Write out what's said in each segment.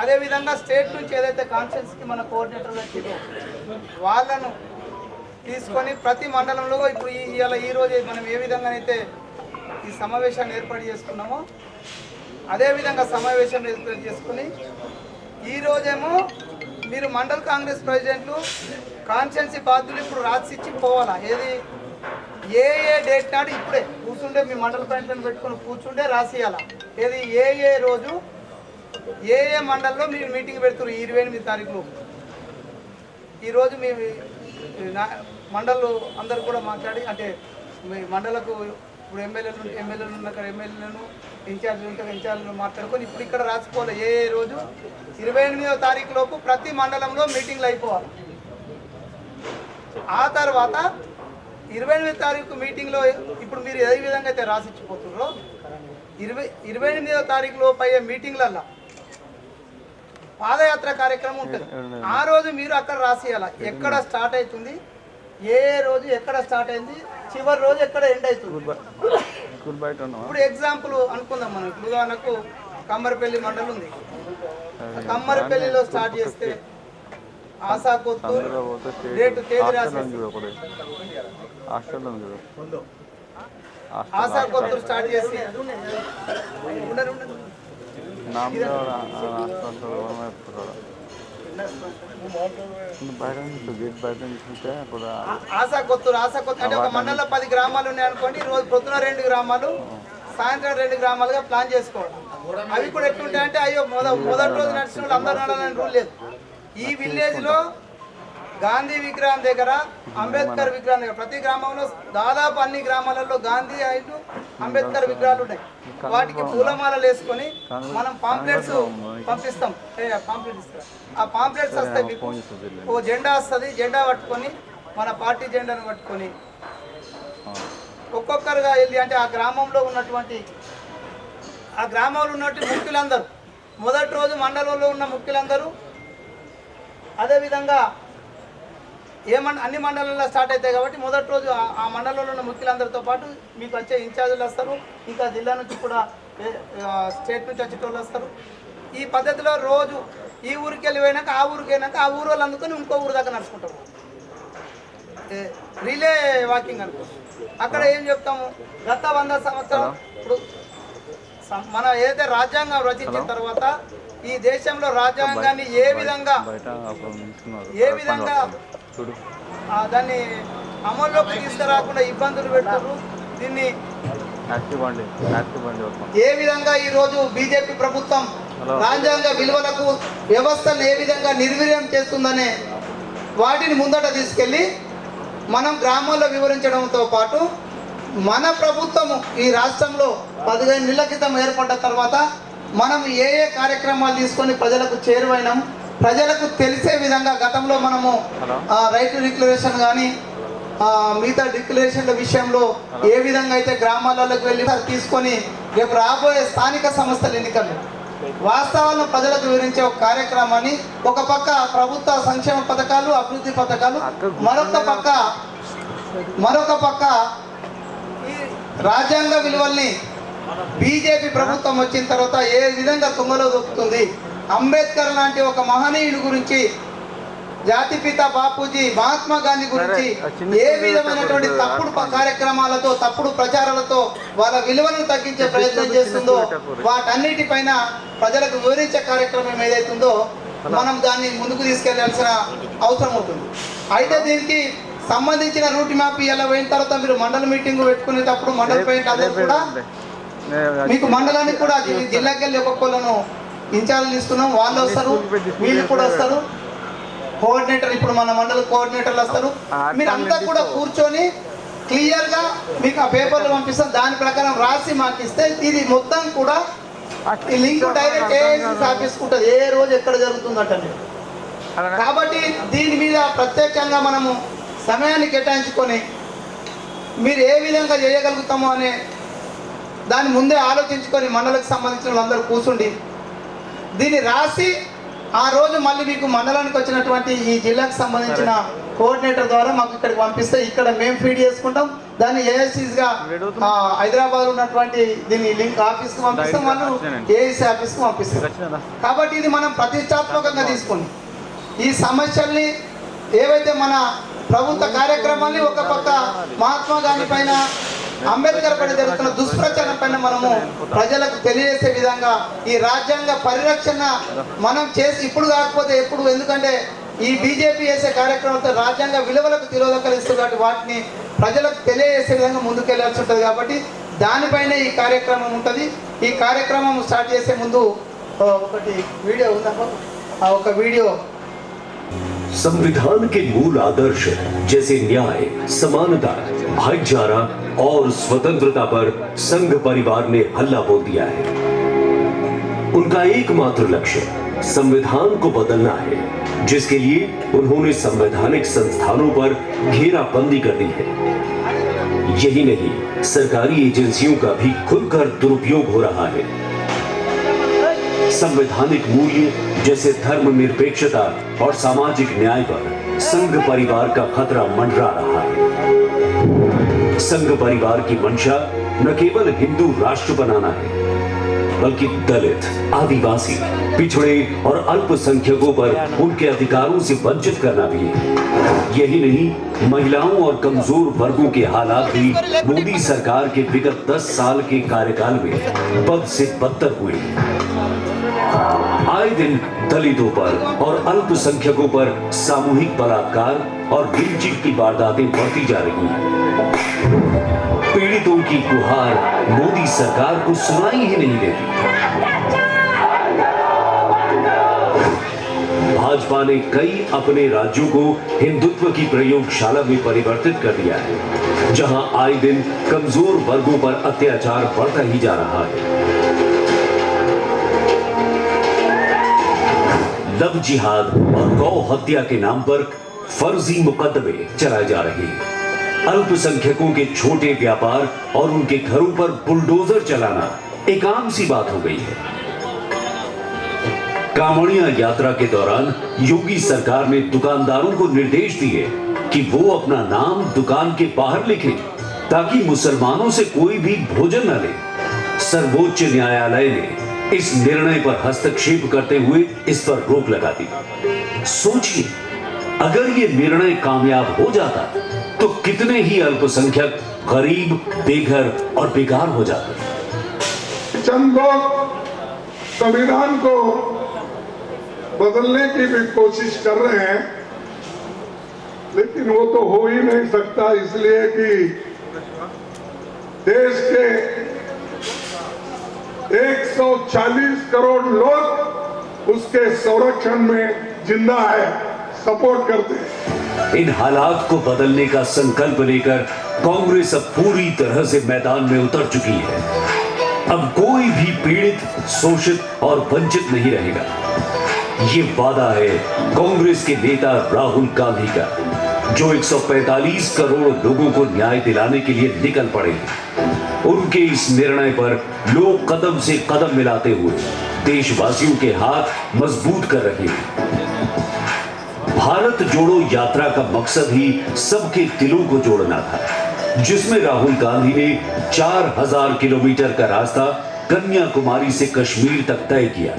అదేవిధంగా స్టేట్ నుంచి ఏదైతే కాన్ఫరెన్స్కి మన కోఆర్డినేటర్లు వచ్చిందో వాళ్ళను తీసుకొని ప్రతి మండలంలో ఇప్పుడు ఈ రోజు మనం ఏ విధంగానైతే ఈ సమావేశాన్ని ఏర్పాటు చేసుకున్నామో అదేవిధంగా సమావేశం ఏర్పాటు చేసుకుని ఈరోజేమో మీరు మండల్ కాంగ్రెస్ ప్రెసిడెంట్లు కాన్స్టిట్యున్సీ బాధ్యులు ఇప్పుడు రాసిచ్చి పోవాలా ఏది ఏ డేట్ నాడు ఇప్పుడే కూర్చుండే మీ మండల ప్రెసిడెంట్ పెట్టుకుని కూర్చుండే రాసియాలా ఏది ఏ రోజు ఏ మండలంలో మీరు మీటింగ్ పెడుతున్నారు 28 తారీఖులో ఈరోజు మీ మండలు అందరు కూడా మాట్లాడి అంటే మీ మండలకు ఇప్పుడు ఎమ్మెల్యేలు ఉన్న ఎమ్మెల్యేలను ఇన్ఛార్జ్ ఉంటే ఇన్ఛార్జ్లు మాట్లాడుకొని ఇప్పుడు ఇక్కడ రాసుకోవాలి ఏ రోజు 28వ తారీఖు లోపు ప్రతి మండలంలో మీటింగ్లు అయిపోవాలి. ఆ తర్వాత 28వ తారీఖు మీటింగ్లో ఇప్పుడు మీరు ఏ విధంగా అయితే రాసిచ్చిపోతున్నారో 28వ తారీఖు లోపు అయ్యే మీటింగ్లల్లో పాదయాత్ర కార్యక్రమం ఉంటుంది. ఆ రోజు మీరు అక్కడ రాసియాల ఎక్కడ స్టార్ట్ అవుతుంది ఏ రోజు ఎక్కడ స్టార్ట్ అయింది చివరి రోజు ఎక్కడ ఎండ్ అవుతుంది. ఇప్పుడు ఎగ్జాంపుల్ అనుకుందాం మనం ఇప్పుడు ఉదాహరణకు కమ్మరపల్లి మండలం ఉంది. కమ్మరపల్లిలో స్టార్ట్ చేస్తే ఆశాకొత్తూరు రేటు తేదీ రాసి ఆశాకొత్తూరు స్టార్ట్ చేసి ఆశాకొత్తూరు అంటే ఒక మండలంలో 10 గ్రామాలు ఉన్నాయనుకోండి. రోజు పొద్దున 2 గ్రామాలు సాయంత్రం 2 గ్రామాలుగా ప్లాన్ చేసుకోవడం. అవి కూడా ఎట్లుంటాయంటే అయ్యో మొదటి రోజు నడిచిన వాళ్ళు అందరూ నడాలని రూల్ లేదు. ఈ విలేజ్లో గాంధీ విగ్రహం దగ్గర అంబేద్కర్ విగ్రహం దగ్గర ప్రతి గ్రామంలో దాదాపు అన్ని గ్రామాలలో గాంధీ అండ్ అంబేద్కర్ విగ్రహాలు ఉన్నాయి. వాటికి పూలమాలలు వేసుకొని మనం పాంప్లెట్స్ పంపిస్తాం. పాంప్లెట్ ఇస్తాం. ఆ పాంప్లెట్స్ వస్తాయి మీకు ఓ జెండా వస్తుంది. జెండా పట్టుకొని మన పార్టీ జెండాను పట్టుకొని ఒక్కొక్కరుగా వెళ్ళి అంటే ఆ గ్రామంలో ఉన్నటువంటి ముఖ్యులందరూ మొదటి రోజు మండలంలో ఉన్న ముఖ్యులందరూ అదేవిధంగా అన్ని మండలాల్లో స్టార్ట్ అవుతాయి కాబట్టి మొదటి రోజు ఆ మండలంలో ఉన్న ముఖ్యులందరితో పాటు మీకు వచ్చే ఇన్ఛార్జీలు వస్తారు. ఇంకా జిల్లా నుంచి కూడా స్టేట్ నుంచి వచ్చేటోళ్ళు వస్తారు. ఈ పద్ధతిలో రోజు ఈ ఊరికి వెళ్ళిపోయినాక ఆ ఊరికి వెళ్ళినాక ఆ ఊరు వాళ్ళు అందుకొని ఇంకో ఊరు దాకా నడుచుకుంటాము. రిలే వాకింగ్ అనుకో. అక్కడ ఏం చెప్తాము గత 100 సంవత్సరాలు ఇప్పుడు మనం ఏదైతే రాజ్యాంగం రచించిన తర్వాత ఈ దేశంలో రాజ్యాంగాన్ని ఏ విధంగా దాన్ని అమల్లోకి తీసుకురాకుండా ఇబ్బందులు పెడతారు. దీన్ని ఏ విధంగా ఈరోజు బీజేపీ ప్రభుత్వం రాజ్యాంగ విలువలకు వ్యవస్థను ఏ విధంగా నిర్వీర్యం చేస్తుందనే వాటిని ముందట తీసుకెళ్ళి మనం గ్రామాల్లో వివరించడంతో పాటు మన ప్రభుత్వము ఈ రాష్ట్రంలో 15 నెలల క్రితం ఏర్పడ్డ తర్వాత మనం ఏ కార్యక్రమాలు తీసుకొని ప్రజలకు చేరువైనాం ప్రజలకు తెలిసే విధంగా గతంలో మనము రైతు డిక్లరేషన్ కానీ మిగతా డిక్లరేషన్ల విషయంలో ఏ విధంగా అయితే గ్రామాలలోకి వెళ్ళి తీసుకొని రేపు రాబోయే స్థానిక సంస్థల ఎన్నికలు వాస్తవాలను ప్రజలకు వివరించే ఒక కార్యక్రమాన్ని ఒక పక్క ప్రభుత్వ సంక్షేమ పథకాలు అభివృద్ధి పథకాలు మరొక పక్క ఈ రాజ్యాంగ విలువల్ని బీజేపీ ప్రభుత్వం వచ్చిన తర్వాత ఏ విధంగా తుంగలో దొక్కుతుంది. అంబేద్కర్ లాంటి ఒక మహనీయుడి గురించి జాతిపిత బాపూజీ మహాత్మా గాంధీ గురించి ఏ విధమైనటువంటి తప్పుడు కార్యక్రమాలతో తప్పుడు ప్రచారాలతో వాళ్ళ విలువలను తగ్గించే ప్రయత్నం చేస్తుందో వాటన్నిటిపైన ప్రజలకు వివరించే కార్యక్రమం ఏదైతుందో మనం దాన్ని ముందుకు తీసుకెళ్లాల్సిన అవసరం ఉంటుంది. అయితే దీనికి సంబంధించిన రూట్ మ్యాప్ ఇలా పోయిన తర్వాత మీరు మండల మీటింగ్ పెట్టుకునేటప్పుడు మండల పాయింట్ అందరూ కూడా మీకు మండలానికి కూడా జిల్లాకి వెళ్ళి ఒక్కొక్కళ్ళను ఇన్ఛార్జ్ ఇస్తున్నాం. వాళ్ళు వస్తారు, వీళ్ళు కూడా వస్తారు, కోఆర్డినేటర్ ఇప్పుడు మన మండల కోఆర్డినేటర్లు వస్తారు. మీరు అంతా కూడా కూర్చొని క్లియర్గా మీకు ఆ పేపర్లు పంపిస్తాం. దాని ప్రకారం రాసి మాకు ఇస్తే ఇది మొత్తం కూడా ఈ లింక్ డైరెక్ట్ ఏఐసీ ఆఫీస్కి ఉంటుంది ఏ రోజు ఎక్కడ జరుగుతుందంటే. కాబట్టి దీని మీద ప్రత్యేకంగా మనము సమయాన్ని కేటాయించుకొని మీరు ఏ విధంగా చేయగలుగుతామో అనే దాన్ని ముందే ఆలోచించుకొని మండలకు సంబంధించిన వాళ్ళందరూ కూర్చుండి దీన్ని రాసి ఆ రోజు మళ్ళీ మీకు మండలానికి వచ్చినటువంటి ఈ జిల్లాకు సంబంధించిన కోఆర్డినేటర్ ద్వారా మాకు ఇక్కడికి పంపిస్తే ఇక్కడ మేము ఫీడ్ చేసుకుంటాం. దాన్ని ఏఎస్సీగా హైదరాబాద్ ఉన్నటువంటి దీన్ని లింక్ ఆఫీస్కి పంపిస్తాం, వాళ్ళు ఏఎస్సీ ఆఫీస్కి పంపిస్తాం. కాబట్టి ఇది మనం ప్రతిష్టాత్మకంగా తీసుకుని ఈ సమస్యల్ని ఏవైతే మన ప్రభుత్వ కార్యక్రమాన్ని ఒక పక్క మహాత్మా గాంధీ పైన అంబేద్కర్ పైన జరుగుతున్న దుష్ప్రచారం పైన మనము ప్రజలకు తెలియజేసే విధంగా ఈ రాజ్యాంగ పరిరక్షణ మనం చేసి ఇప్పుడు కాకపోతే ఎప్పుడు, ఎందుకంటే ఈ బీజేపీ చేసే కార్యక్రమంతో రాజ్యాంగ విలువలకు తిరోధకలిస్తుంది కాబట్టి వాటిని ప్రజలకు తెలియజేసే విధంగా ముందుకెళ్లాల్సి ఉంటుంది. కాబట్టి దానిపైన ఈ కార్యక్రమం ఉంటుంది. ఈ కార్యక్రమం స్టార్ట్ చేసే ముందు ఒకటి వీడియో ఉందమ్మా, ఆ ఒక వీడియో. संविधान के मूल आदर्श जैसे न्याय, समानता, भाईचारा और स्वतंत्रता पर संघ परिवार ने हल्ला बोल दिया है। उनका एकमात्र लक्ष्य संविधान को बदलना है, जिसके लिए उन्होंने संवैधानिक संस्थानों पर घेराबंदी कर दी है। यही नहीं, सरकारी एजेंसियों का भी खुलकर दुरुपयोग हो रहा है। संवैधानिक मूल्य जैसे धर्मनिरपेक्षता और सामाजिक न्याय पर संघ परिवार का खतरा मंडरा रहा है। संघ परिवार की मंशा न केवल हिंदू राष्ट्र बनाना है, बल्कि दलित, आदिवासी, पिछड़े और अल्पसंख्यकों पर उनके अधिकारों से वंचित करना भी है। यही नहीं, महिलाओं और कमजोर वर्गों के हालात भी मोदी सरकार के विगत 10 साल के कार्यकाल में बद से बदतर हुए। आए दिन दलितों पर और अल्पसंख्यकों पर सामूहिक बलात्कार और लिंचिंग की वारदातें बढ़ती जा रही हैं। पीड़ितों की गुहार मोदी सरकार को सुनाई ही नहीं देती। भाजपा ने कई अपने राज्यों को हिंदुत्व की प्रयोगशाला में परिवर्तित कर दिया है, जहां आए दिन कमजोर वर्गों पर अत्याचार बढ़ता ही जा रहा है। लव जिहाद और गौ हत्या के नाम पर फर्जी मुकदमे चलाए जा रहे हैं। अल्पसंख्यकों के छोटे व्यापार और उनके घरों पर बुलडोजर चलाना एक आम सी बात हो गई है। कांवड़िया यात्रा के दौरान योगी सरकार ने दुकानदारों को निर्देश दिए कि वो अपना नाम दुकान के बाहर लिखें, ताकि मुसलमानों से कोई भी भोजन न ले। सर्वोच्च न्यायालय ने इस निर्णय पर हस्तक्षेप करते हुए इस पर रोक लगा दी। सोचिए, अगर ये निर्णय कामयाब हो जाता तो कितने ही अल्पसंख्यक गरीब, बेघर और बेकार हो जाते। चंद लोग संविधान को बदलने की भी कोशिश कर रहे हैं, लेकिन वो तो हो ही नहीं सकता, इसलिए कि देश के 140 करोड़ लोग उसके संरक्षण में जिंदा है, सपोर्ट करते हैं। इन हालात को बदलने का संकल्प लेकर कांग्रेस अब पूरी तरह से मैदान में उतर चुकी है। अब कोई भी पीड़ित, शोषित और वंचित नहीं रहेगा। ये वादा है कांग्रेस के नेता राहुल गांधी का, जो 145 करोड़ लोगों को न्याय दिलाने के लिए निकल पड़े हैं। उनके इस निर्णय पर लोग कदम से कदम मिलाते हुए देशवासियों के हाथ मजबूत कर रहे हैं। भारत जोड़ो यात्रा का मकसद ही सबके दिलों को जोड़ना था, जिसमें राहुल गांधी ने 4000 किलोमीटर का रास्ता कन्याकुमारी से कश्मीर तक तय किया।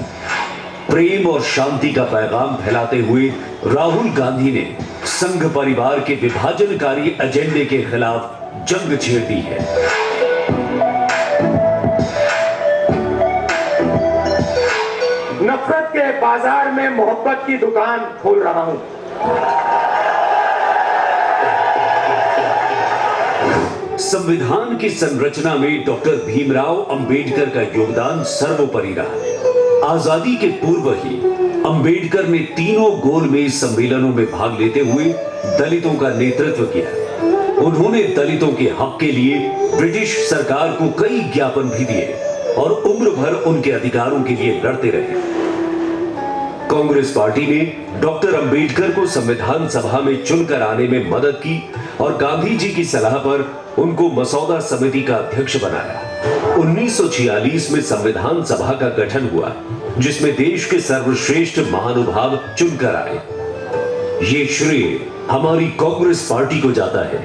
प्रेम और शांति का पैगाम फैलाते हुए राहुल गांधी ने संघ परिवार के विभाजनकारी एजेंडे के खिलाफ जंग छेड़ दी है। नफरत के बाजार में मोहब्बत की दुकान खोल रहा हूं। संविधान की संरचना में डॉक्टर भीमराव अंबेडकर का योगदान सर्वोपरि रहा। आजादी के पूर्व ही अंबेडकर ने तीनों गोलमेज सम्मेलनों में भाग लेते हुए दलितों का नेतृत्व किया। उन्होंने दलितों के हक के लिए ब्रिटिश सरकार को कई ज्ञापन भी दिए और उम्र भर उनके अधिकारों के लिए लड़ते रहे। कांग्रेस पार्टी ने डॉक्टर अंबेडकर को संविधान सभा में चुनकर आने में मदद की और गांधी जी की सलाह पर उनको मसौदा समिति का अध्यक्ष बनाया। 1946 में संविधान सभा का गठन हुआ। जिसमें देश के सर्वश्रेष्ठ महानुभाव चुनकर आए। ये श्रेय हमारी कांग्रेस पार्टी को जाता है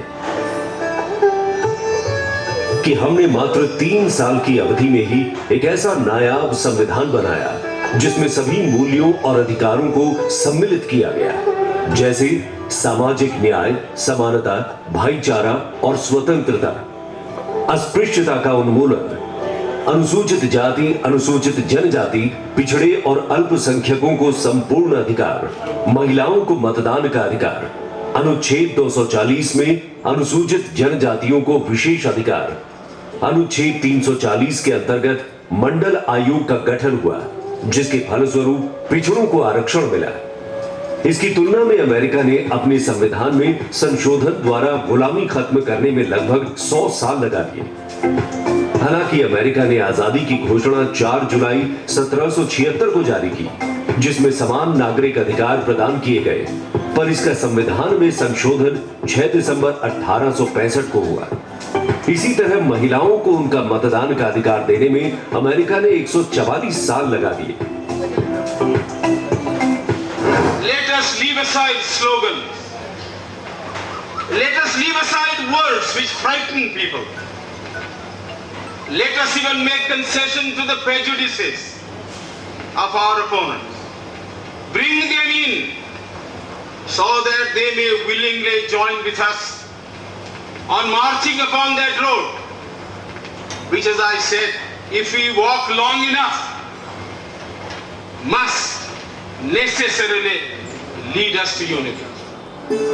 कि हमने मात्र 3 साल की अवधि में ही एक ऐसा नायाब संविधान बनाया जिसमें सभी मूल्यों और अधिकारों को सम्मिलित किया गया, जैसे सामाजिक न्याय, समानता, भाईचारा और स्वतंत्रता, अस्पृश्यता का उन्मूलन, अनुसूचित जाति, अनुसूचित जनजाति, पिछड़े और अल्पसंख्यकों को संपूर्ण अधिकार, महिलाओं को मतदान का अधिकार, अनुच्छेद 240 में अनुसूचित जनजातियों को विशेष अधिकार, अनुच्छेद 340 के अंतर्गत मंडल आयोग का गठन हुआ, जिसके फलस्वरूप पिछड़ों को आरक्षण मिला। इसकी तुलना में अमेरिका ने अपने संविधान में संशोधन द्वारा गुलामी खत्म करने में लगभग 100 साल लगा दिए। हालांकि अमेरिका ने आजादी की घोषणा 4 जुलाई 1776 को जारी की, जिसमें समान नागरिक अधिकार प्रदान किए गए, पर इसका संविधान में संशोधन 6 दिसंबर 1865 को हुआ। इसी तरह महिलाओं को उनका मतदान का अधिकार देने में अमेरिका ने 144 साल लगा दिए। Let us leave aside slogans. Let us leave aside words which frighten people. Let us even make concession to the prejudices of our opponents. Bring them in so that they may willingly join with us on marching upon that road, which, as I said, if we walk long enough, must necessarily lead us to unity.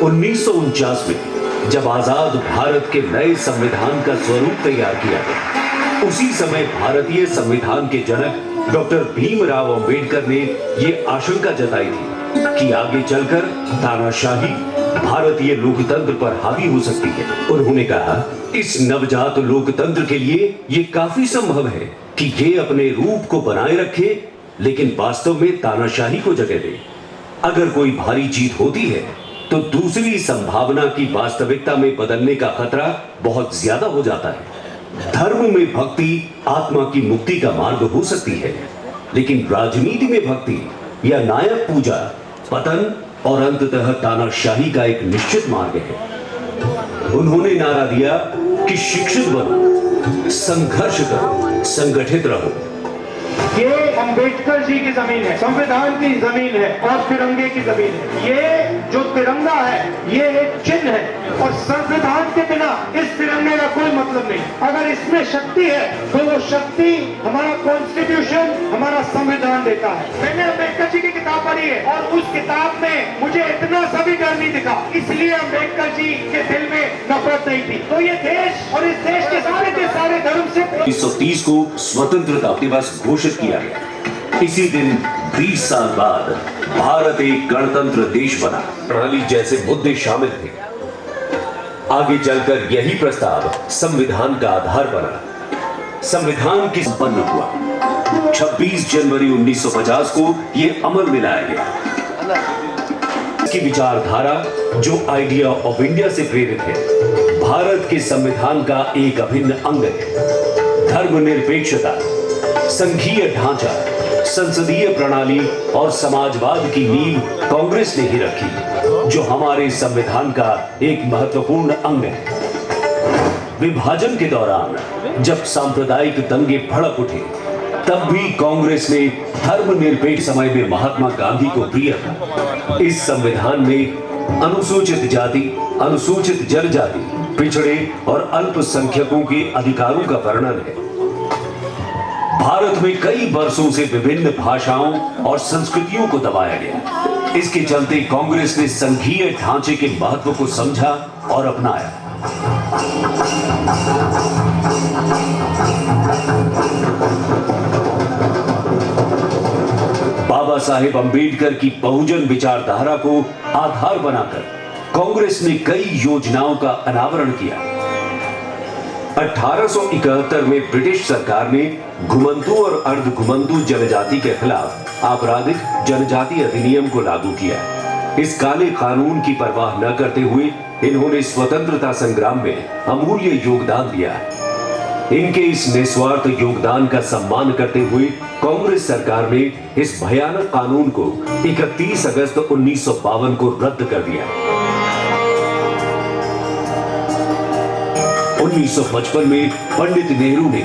1949 में जब आजाद भारत के नए संविधान का स्वरूप तैयार किया गया, उसी समय भारतीय संविधान के जनक डॉक्टर भीमराव अंबेडकर ने ये आशंका जताई थी कि आगे चलकर तानाशाही भारतीय लोकतंत्र पर हावी हो सकती है। उन्होंने कहा, इस नवजात लोकतंत्र के लिए ये काफी संभव है कि ये अपने रूप को बनाए रखे, लेकिन वास्तव में तानाशाही को जगह दे। अगर कोई भारी जीत होती है तो दूसरी संभावना की वास्तविकता में बदलने का खतरा बहुत ज्यादा हो जाता है। धर्म में भक्ति आत्मा की मुक्ति का मार्ग हो सकती है, लेकिन राजनीति में भक्ति या नायक पूजा पतन और अंततः तानाशाही का एक निश्चित मार्ग है। उन्होंने नारा दिया कि शिक्षित बनो, संघर्ष करो, संगठित रहो। ये अंबेडकर जी की जमीन है, संविधान की जमीन है और तिरंगे की जमीन है। ये जो तिरंगा है ये एक चिन्ह है और संविधान के बिना इस तिरंगे का कोई मतलब नहीं। अगर इसमें शक्ति है तो वो शक्ति हमारा कॉन्स्टिट्यूशन, हमारा संविधान देता है। मैंने अंबेडकर जी की किताब पढ़ी है और उस किताब में मुझे इतना सा भी डर नहीं दिखा, इसलिए अंबेडकर जी के दिल में नफरत नहीं थी। तो ये देश और इस देश के सारे धर्म से 1930 को स्वतंत्रता दिवस घोषित किया गया। इसी दिन 20 साल बाद भारत एक गणतंत्र देश बना। प्रणाली जैसे मुद्दे शामिल थे। आगे चलकर यही प्रस्ताव संविधान का आधार बना। संविधान की संपन्न हुआ। 26 जनवरी 1950 को यह अमल में लाया गया। इसकी विचारधारा जो आइडिया ऑफ इंडिया से प्रेरित है, भारत के संविधान का एक अभिन्न अंग है। धर्मनिरपेक्षता, संघीय ढांचा, संसदीय प्रणाली और समाजवाद की नींव कांग्रेस ने ही रखी, जो हमारे संविधान का एक महत्वपूर्ण अंग है। विभाजन के दौरान जब सांप्रदायिक दंगे भड़क उठे, तब भी कांग्रेस ने धर्मनिरपेक्ष समय में महात्मा गांधी को प्रिय था। इस संविधान में अनुसूचित जाति, अनुसूचित जनजाति, पिछड़े और अल्पसंख्यकों के अधिकारों का वर्णन है। भारत में कई वर्षों से विभिन्न भाषाओं और संस्कृतियों को दबाया गया। इसके चलते कांग्रेस ने संघीय ढांचे के महत्व को समझा और अपनाया। बाबा साहेब अंबेडकर की बहुजन विचारधारा को आधार बनाकर कांग्रेस ने कई योजनाओं का अनावरण किया। 1871 में ब्रिटिश सरकार ने घुमंतू और अर्ध घुमंतू जनजाति के खिलाफ आपराधिक जनजाति अधिनियम को लागू किया। इस काले कानून की परवाह न करते हुए इन्होंने स्वतंत्रता संग्राम में अमूल्य योगदान दिया। इनके इस निस्वार्थ योगदान का सम्मान करते हुए कांग्रेस सरकार ने इस भयानक कानून को 31 अगस्त 1952 को रद्द कर दिया। 1955 में पंडित नेहरू ने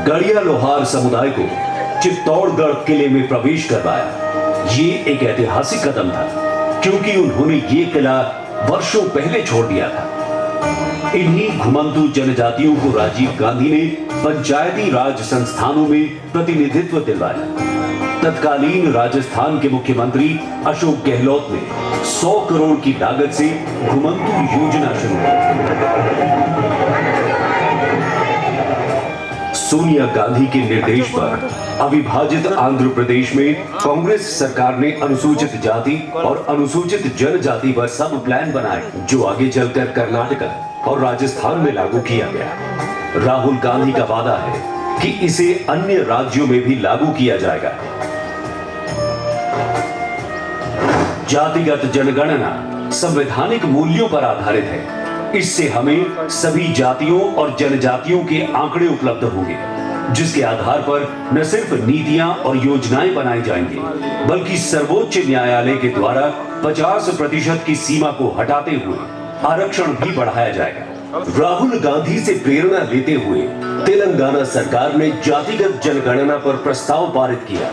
गड़िया लोहार समुदाय को चित्तौड़गढ़ किले में प्रवेश करवाया। ये एक ऐतिहासिक कदम था क्योंकि उन्होंने ये किला वर्षों पहले छोड़ दिया था। इन्हीं घुमंतु जनजातियों को राजीव गांधी ने पंचायती राज संस्थानों में प्रतिनिधित्व दिलवाया। तत्कालीन राजस्थान के मुख्यमंत्री अशोक गहलोत ने 100 करोड़ की लागत से घुमंतु योजना शुरू की। सोनिया गांधी के निर्देश पर अविभाजित आंध्र प्रदेश में कांग्रेस सरकार ने अनुसूचित जाति और अनुसूचित जनजाति पर सब प्लान बनाए, जो आगे चलकर कर्नाटका और राजस्थान में लागू किया गया। राहुल गांधी का वादा है कि इसे अन्य राज्यों में भी लागू किया जाएगा। जातिगत जनगणना संवैधानिक मूल्यों पर आधारित है। इससे हमें सभी जातियों और जनजातियों के आंकड़े उपलब्ध होंगे, जिसके आधार पर न सिर्फ नीतियां और योजनाएं बनाई जाएंगी, बल्कि सर्वोच्च न्यायालय के द्वारा 50% की सीमा को हटाते हुए आरक्षण भी बढ़ाया जाएगा। राहुल गांधी से प्रेरणा लेते हुए तेलंगाना सरकार ने जातिगत जनगणना पर प्रस्ताव पारित किया।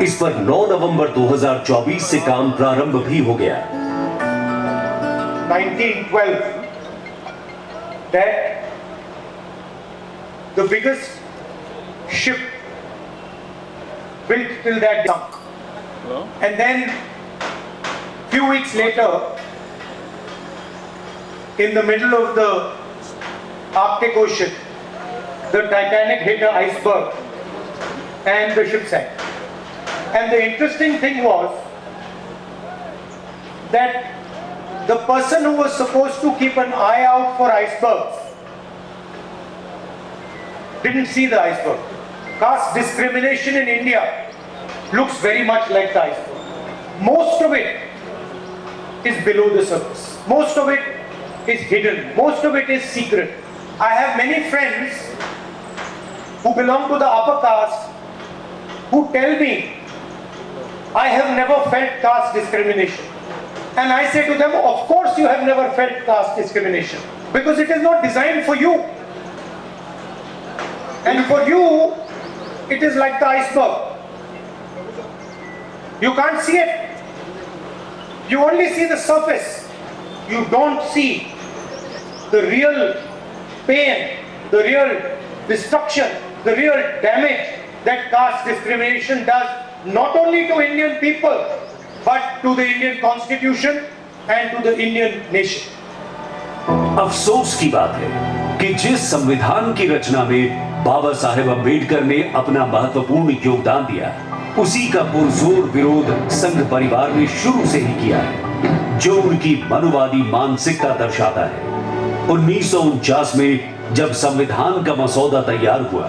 इस पर 9 नवंबर 2024 से काम प्रारंभ भी हो गया। 1912 that the biggest ship built till that sunk. And then few weeks later, in the middle of the Arctic Ocean, the Titanic hit an iceberg and the ship sank. And the interesting thing was that the person who was supposed to keep an eye out for icebergs didn't see the iceberg. Caste discrimination in India looks very much like the iceberg. Most of it is below the surface. Most of it is hidden. Most of it is secret. I have many friends who belong to the upper caste who tell me, I have never felt caste discrimination. And I say to them, of course you have never felt caste discrimination, because it is not designed for you. And for you, it is like the iceberg. You can't see it. You only see the surface. You don't see the real pain, the real destruction, the real damage that caste discrimination does, not only to Indian people, but to the Indian Constitution and to the Indian nation. अफसोस की बात है कि जिस संविधान की रचना में बाबा साहेब अम्बेडकर ने अपना महत्वपूर्ण योगदान दिया, उसी का पुरजोर विरोध संघ परिवार ने शुरू से ही किया है, जो उनकी मनुवादी मानसिकता दर्शाता है। 1949 में जब संविधान का मसौदा तैयार हुआ,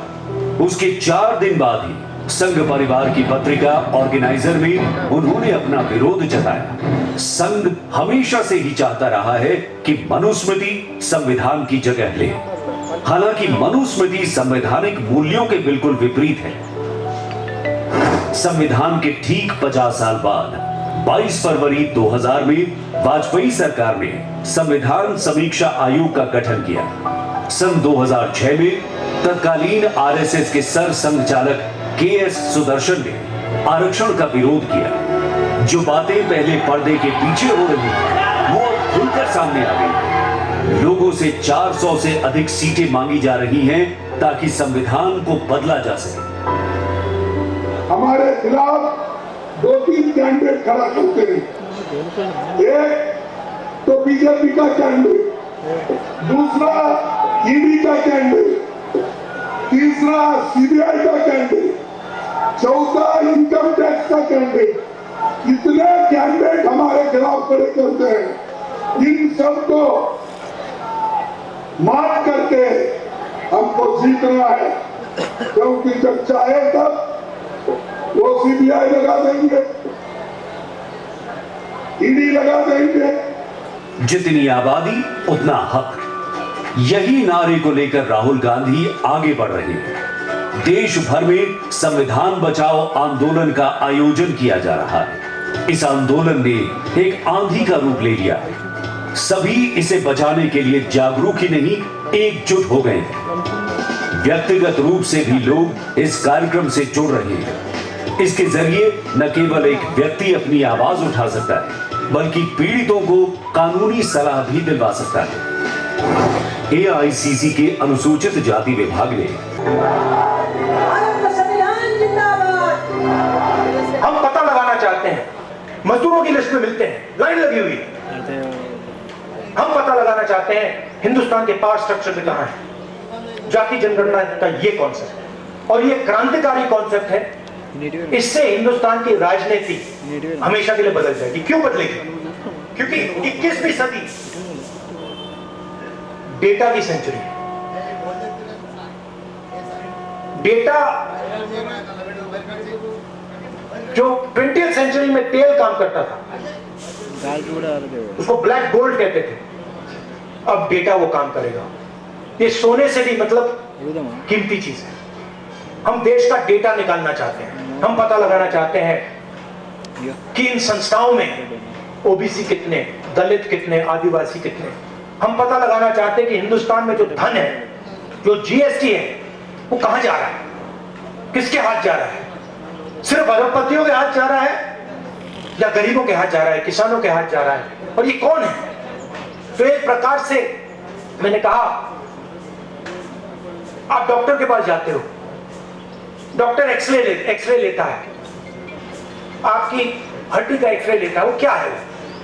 उसके 4 दिन बाद ही संघ परिवार की पत्रिका ऑर्गेनाइजर में उन्होंने अपना विरोध जताया। संघ हमेशा से ही चाहता रहा है कि मनुस्मृति संविधान की जगह ले। हालांकि मनुस्मृति संवैधानिक मूल्यों के बिल्कुल विपरीत है। संविधान के ठीक 50 साल बाद 22 फरवरी 2000 में वाजपेयी सरकार ने संविधान समीक्षा आयोग का गठन किया। सन 2006 में तत्कालीन आरएसएस के सर संघचालक के.एस. सुदर्शन ने आरक्षण का विरोध किया। जो बातें पहले पर्दे के पीछे हो रही थी, वो अब खुलकर सामने आ गई। लोगों से 400 से अधिक सीटें मांगी जा रही हैं ताकि संविधान को बदला जा सके। हमारे खिलाफ 2-3 कैंडिडेट खड़ा करते हैं। एक तो बीजेपी का कैंडिडेट, दूसरा ईडी का कैंडिडेट, तीसरा सीबीआई का कैंडिडेट, चौथा इनकम टैक्स का कैंडिडेट। इतने कैंडिडेट हमारे खिलाफ खड़े करते हैं। इन सबको मार करके हमको जीतना है, क्योंकि जब चाहे तब वो सीबीआई लगा देंगे, ईडी लगा देंगे। जितनी आबादी उतना हक, यही नारे को लेकर राहुल गांधी आगे बढ़ रहे हैं। देश भर में संविधान बचाओ आंदोलन का आयोजन किया जा रहा है। इस आंदोलन ने एक आंधी का रूप ले लिया है। सभी इसे बचाने के लिए जागरूक ही नहीं, एकजुट हो गए हैं। व्यक्तिगत रूप से भी लोग इस कार्यक्रम से जुड़ रहे हैं। इसके जरिए न केवल एक व्यक्ति अपनी आवाज उठा सकता है, बल्कि पीड़ितों को कानूनी सलाह भी दिलवा सकता है। AICC के अनुसूचित जाति विभाग ने हम पता लगाना चाहते हैं, मजदूरों की लिस्ट में मिलते हैं, लाइन लगी हुई है। हम पता लगाना चाहते हैं हिंदुस्तान के पावर स्ट्रक्चर में कहां है जाति जनगणना का ये कॉन्सेप्ट, और ये क्रांतिकारी कॉन्सेप्ट है। इससे हिंदुस्तान की राजनीति हमेशा के लिए बदल जाएगी। क्यों बदलेगी? क्योंकि 21वीं सदी डेटा की सेंचुरी है। डेटा जो 20th सेंचुरी में तेल काम करता था, उसको ब्लैक गोल्ड कहते थे, अब डेटा वो काम करेगा। ये सोने से भी मतलब कीमती चीज है। हम देश का डेटा निकालना चाहते हैं। हम पता लगाना चाहते हैं कि इन संस्थाओं में ओबीसी कितने, दलित कितने, आदिवासी कितने। हम पता लगाना चाहते हैं कि हिंदुस्तान में जो धन है, जो जीएसटी है, वो कहां जा रहा है, किसके हाथ जा रहा है? सिर्फ अरबपतियों के हाथ जा रहा है या गरीबों के हाथ जा रहा है, किसानों के हाथ जा रहा है? और ये कौन है? तो एक प्रकार से मैंने कहा, आप डॉक्टर के पास जाते हो, डॉक्टर एक्सरे लेता है, आपकी हड्डी का एक्सरे लेता है। वो क्या है?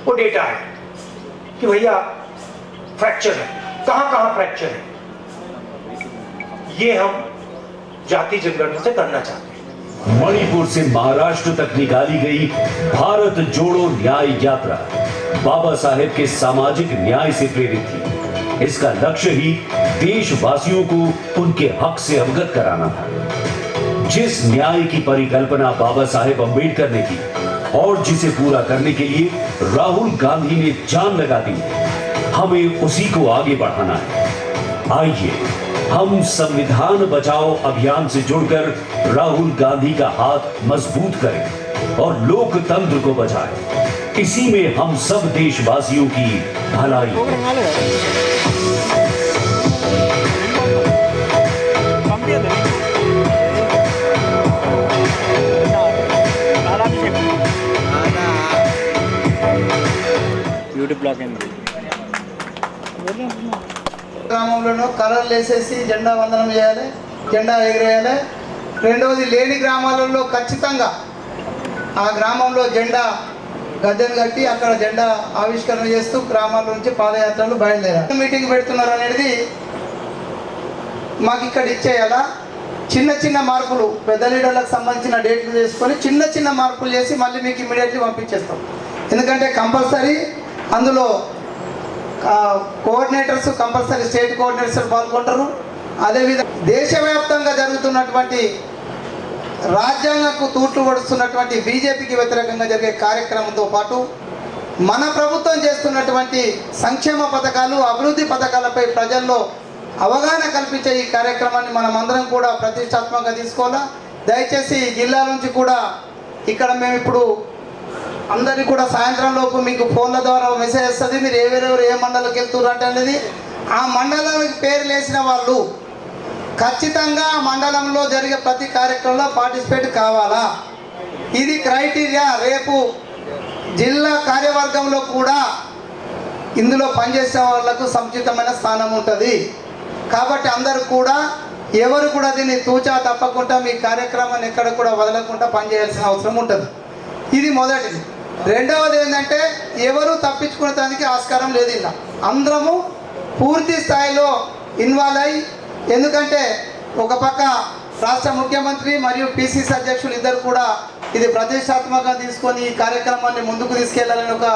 वो डेटा है कि भैया फ्रैक्चर है, कहां कहां फ्रैक्चर है। ये हम जाति जनगणना से करना चाहते हैं। मणिपुर से महाराष्ट्र तक निकाली गई भारत जोड़ो न्याय यात्रा बाबा साहेब के सामाजिक न्याय से प्रेरित थी। इसका लक्ष्य ही देशवासियों को उनके हक से अवगत कराना था। जिस न्याय की परिकल्पना बाबा साहेब अम्बेडकर ने की और जिसे पूरा करने के लिए राहुल गांधी ने जान लगा दी, हमें उसी को आगे बढ़ाना है। आइए हम संविधान बचाओ अभियान से जुड़कर राहुल गांधी का हाथ मजबूत करें और लोकतंत्र को बचाएं। इसी में हम सब देशवासियों की भलाई है। గ్రామంలో కలర్లు వేసేసి జెండా వందనం చేయాలి, జెండా ఎగిరేయాలి. రెండవది లేని గ్రామాలలో ఖచ్చితంగా ఆ గ్రామంలో జెండా గద్దెను కట్టి అక్కడ జెండా ఆవిష్కరణ చేస్తూ గ్రామాల నుంచి పాదయాత్రలు బయలుదేరాలి. మీటింగ్ పెడుతున్నారు అనేది మాకు ఇక్కడ ఇచ్చేయాలా. చిన్న చిన్న మార్పులు పెద్ద లీడర్లకు సంబంధించిన డేట్లు చేసుకొని చిన్న చిన్న మార్పులు చేసి మళ్ళీ మీకు ఇమీడియట్లీ పంపించేస్తాం. ఎందుకంటే కంపల్సరీ అందులో కోఆర్డినేటర్స్ కంపల్సరీ స్టేట్ కోఆర్డినేటర్స్ పాల్గొంటారు. అదేవిధంగా దేశవ్యాప్తంగా జరుగుతున్నటువంటి రాజ్యాంగకు తూట్లు పడుతున్నటువంటి బీజేపీకి వ్యతిరేకంగా జరిగే కార్యక్రమంతో పాటు మన ప్రభుత్వం చేస్తున్నటువంటి సంక్షేమ పథకాలు, అభివృద్ధి పథకాలపై ప్రజల్లో అవగాహన కల్పించే ఈ కార్యక్రమాన్ని మనం అందరం కూడా ప్రతిష్టాత్మకంగా తీసుకోవాలా. దయచేసి జిల్లా నుంచి కూడా ఇక్కడ మేము ఇప్పుడు అందరికీ కూడా సాయంత్రం లోపు మీకు ఫోన్ల ద్వారా మెసేజ్ వస్తుంది. మీరు ఎవరెవరు ఏ మండలంకి వెళ్తున్నారు అనేది ఆ మండలానికి పేరు లేసిన వాళ్ళు ఖచ్చితంగా ఆ మండలంలో జరిగే ప్రతి కార్యక్రమంలో పార్టిసిపేట్ కావాలా. ఇది క్రైటీరియా. రేపు జిల్లా కార్యవర్గంలో కూడా ఇందులో పనిచేసే వాళ్లకు సముచితమైన స్థానం ఉంటుంది. కాబట్టి అందరూ కూడా ఎవరు కూడా దీన్ని తూచా తప్పకుండా మీ కార్యక్రమాన్ని ఎక్కడ కూడా వదలకుండా పనిచేయాల్సిన అవసరం ఉంటుంది. ఇది మొదటిది. రెండవది ఏంటంటే ఎవరు తప్పించుకునేదానికి ఆస్కారం లేదు. ఇలా అందరము పూర్తి స్థాయిలో ఇన్వాల్వ్ అయ్యి, ఎందుకంటే ఒక పక్క రాష్ట్ర ముఖ్యమంత్రి మరియు పిసిసి అధ్యక్షులు ఇద్దరు కూడా ఇది ప్రతిష్టాత్మకంగా తీసుకొని ఈ కార్యక్రమాన్ని ముందుకు తీసుకెళ్లాలని ఒక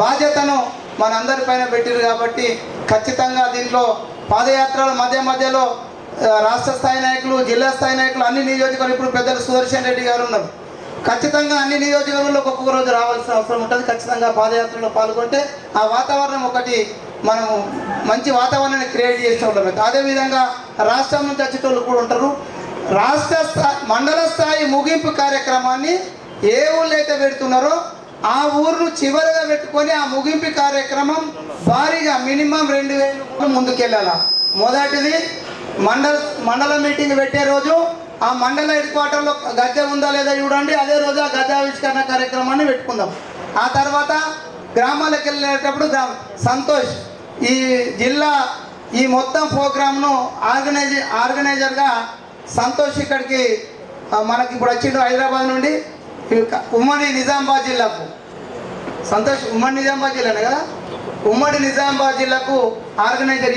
బాధ్యతను మనందరిపైన పెట్టారు. కాబట్టి ఖచ్చితంగా దీంట్లో పాదయాత్రల మధ్యలో రాష్ట్ర స్థాయి నాయకులు, జిల్లా స్థాయి నాయకులు, అన్ని నియోజకవర్గాలు, ఇప్పుడు పెద్దలు సుదర్శన్ రెడ్డి గారు ఉన్నారు, ఖచ్చితంగా అన్ని నియోజకవర్గాల్లో ఒక్కొక్క రోజు రావాల్సిన అవసరం ఉంటుంది. ఖచ్చితంగా పాదయాత్రలో పాల్గొంటే ఆ వాతావరణం ఒకటి మనము మంచి వాతావరణాన్ని క్రియేట్ చేస్తూ ఉంటాం. అదేవిధంగా రాష్ట్రం నుంచి వచ్చేటోళ్ళు కూడా ఉంటారు. మండల స్థాయి ముగింపు కార్యక్రమాన్ని ఏ ఊళ్ళో అయితే పెడుతున్నారో ఆ ఊరును చివరిగా పెట్టుకొని ఆ ముగింపు కార్యక్రమం భారీగా మినిమం 2000 ముందుకెళ్ళాల. మొదటిది మండల మీటింగ్ పెట్టే రోజు ఆ మండల హెడ్ క్వార్టర్లో గద్దె ఉందా లేదా చూడండి, అదే రోజు ఆ గద్దె ఆవిష్కరణ కార్యక్రమాన్ని పెట్టుకుందాం. ఆ తర్వాత గ్రామాలకు వెళ్ళేటప్పుడు సంతోష్ ఈ జిల్లా ఈ మొత్తం ప్రోగ్రామ్ను ఆర్గనైజర్గా సంతోష్ ఇక్కడికి మనకి ఇప్పుడు వచ్చిండు హైదరాబాద్ నుండి ఉమ్మడి నిజామాబాద్ జిల్లాకు. సంతోష్ ఉమ్మడి నిజామాబాద్ జిల్లానే కదా, ఉమ్మడి నిజామాబాద్ జిల్లాకు ఆర్గనైజర్,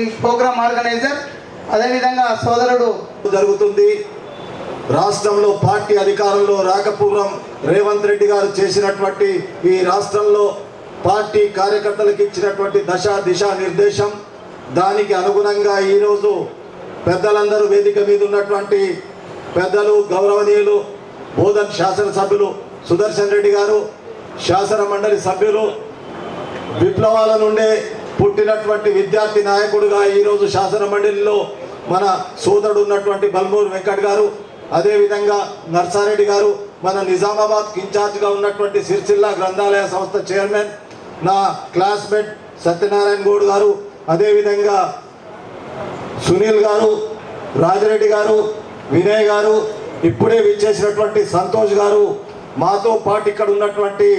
ఈ ప్రోగ్రామ్ ఆర్గనైజర్. అదేవిధంగా సోదరుడు జరుగుతుంది. రాష్ట్రంలో పార్టీ అధికారంలో రాకపూర్వం రేవంత్ రెడ్డి గారు చేసినటువంటి ఈ రాష్ట్రంలో పార్టీ కార్యకర్తలకు ఇచ్చినటువంటి దిశా నిర్దేశం, దానికి అనుగుణంగా ఈరోజు పెద్దలందరూ వేదిక మీద ఉన్నటువంటి పెద్దలు గౌరవనీయులు బోధన్ శాసనసభ్యులు సుదర్శన్ రెడ్డి గారు, శాసన మండలి సభ్యులు, విప్లవాల నుండే పుట్టినటువంటి విద్యార్థి నాయకుడుగా ఈరోజు శాసన మండలిలో మన సోదరుడు ఉన్నటువంటి బల్మూరు వెంకట్ గారు, అదేవిధంగా నర్సారెడ్డి గారు, మన నిజామాబాద్ ఇన్ఛార్జ్గా ఉన్నటువంటి సిరిసిల్ల గ్రంథాలయ సంస్థ చైర్మన్ నా క్లాస్మేట్ సత్యనారాయణ గౌడ్ గారు, అదేవిధంగా సునీల్ గారు, రాజిరెడ్డి గారు, వినయ్ గారు, ఇప్పుడే విచ్చేసినటువంటి సంతోష్ గారు, మాతో పాటు ఇక్కడ ఉన్నటువంటి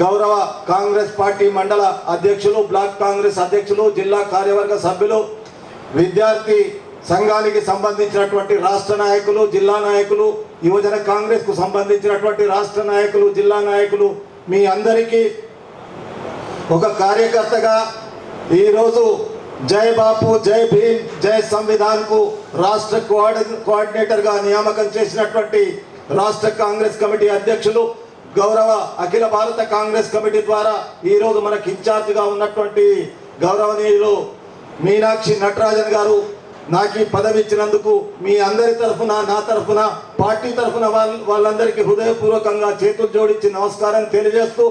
గౌరవ కాంగ్రెస్ పార్టీ మండల అధ్యక్షులు, బ్లాక్ కాంగ్రెస్ అధ్యక్షులు, జిల్లా కార్యవర్గ సభ్యులు, విద్యార్థి సంఘానికి సంబంధించినటువంటి రాష్ట్ర నాయకులు, జిల్లా నాయకులు, యువజన కాంగ్రెస్కు సంబంధించినటువంటి రాష్ట్ర నాయకులు, జిల్లా నాయకులు, మీ అందరికీ ఒక కార్యకర్తగా ఈరోజు జై బాపు, జై భీమ్, జై సంవిధాన్కు రాష్ట్ర కోఆర్డినేటర్గా నియామకం చేసినటువంటి రాష్ట్ర కాంగ్రెస్ కమిటీ అధ్యక్షులు, గౌరవ అఖిల భారత కాంగ్రెస్ కమిటీ ద్వారా ఈరోజు మనకి ఇన్ఛార్జ్గా ఉన్నటువంటి గౌరవనీయులు మీనాక్షి నటరాజన్ గారు, నాకు ఈ పదవి ఇచ్చినందుకు మీ అందరి తరఫున, నా తరఫున, పార్టీ తరఫున వాళ్ళందరికీ హృదయపూర్వకంగా చేతులు జోడించి నమస్కారం తెలియజేస్తూ,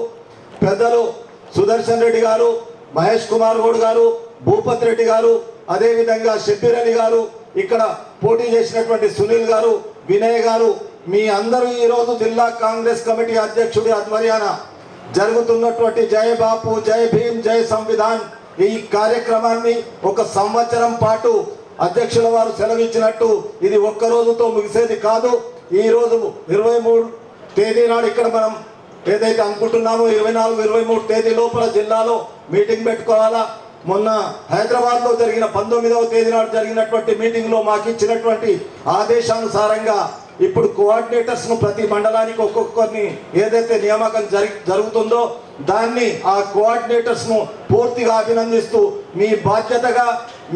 పెద్దలు సుదర్శన్ రెడ్డి గారు, మహేష్ కుమార్ గౌడ్ గారు, భూపత్ రెడ్డి గారు, అదేవిధంగా షబ్బీర్ అలీ గారు, ఇక్కడ పోటీ చేసినటువంటి సునీల్ గారు, వినయ్ గారు, మీ అందరూ ఈరోజు జిల్లా కాంగ్రెస్ కమిటీ అధ్యక్షుడి ఆధ్వర్యాన జరుగుతున్నటువంటి జై బాపు, జై భీమ్, జై సంవిధాన్ ఈ కార్యక్రమాన్ని ఒక సంవత్సరం పాటు అధ్యక్షుల వారు సెలవిచ్చినట్టు ఇది ఒక్క రోజుతో ముగిసేది కాదు. ఈరోజు 23 తేదీ నాడు ఇక్కడ మనం ఏదైతే అనుకుంటున్నామో 24, 23 తేదీ లోపల జిల్లాలో మీటింగ్ పెట్టుకోవాలా. మొన్న హైదరాబాద్లో జరిగిన 19వ తేదీ నాడు జరిగినటువంటి మీటింగ్లో మాకు ఇచ్చినటువంటి ఆదేశానుసారంగా ఇప్పుడు కోఆర్డినేటర్స్ను ప్రతి మండలానికి ఒక్కొక్కరిని ఏదైతే నియామకం జరుగుతుందో దాన్ని ఆ కోఆర్డినేటర్స్ను పూర్తిగా అభినందిస్తూ మీ బాధ్యతగా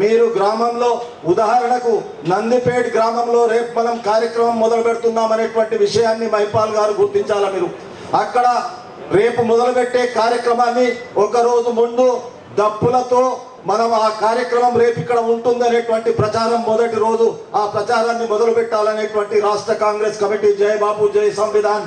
మీరు గ్రామంలో, ఉదాహరణకు నందిపేట్ గ్రామంలో రేపు మనం కార్యక్రమం మొదలు పెడుతున్నాం అనేటువంటి విషయాన్ని మైపాల్ గారు గుర్తించాలా. మీరు అక్కడ రేపు మొదలుపెట్టే కార్యక్రమాన్ని ఒక రోజు ముందు దప్పులతో మనం ఆ కార్యక్రమం రేపు ఇక్కడ ఉంటుంది అనేటువంటి ప్రచారం మొదటి రోజు ఆ ప్రచారాన్ని మొదలు పెట్టాలనేటువంటి రాష్ట్ర కాంగ్రెస్ కమిటీ జై బాపు, జై సంవిధాన్,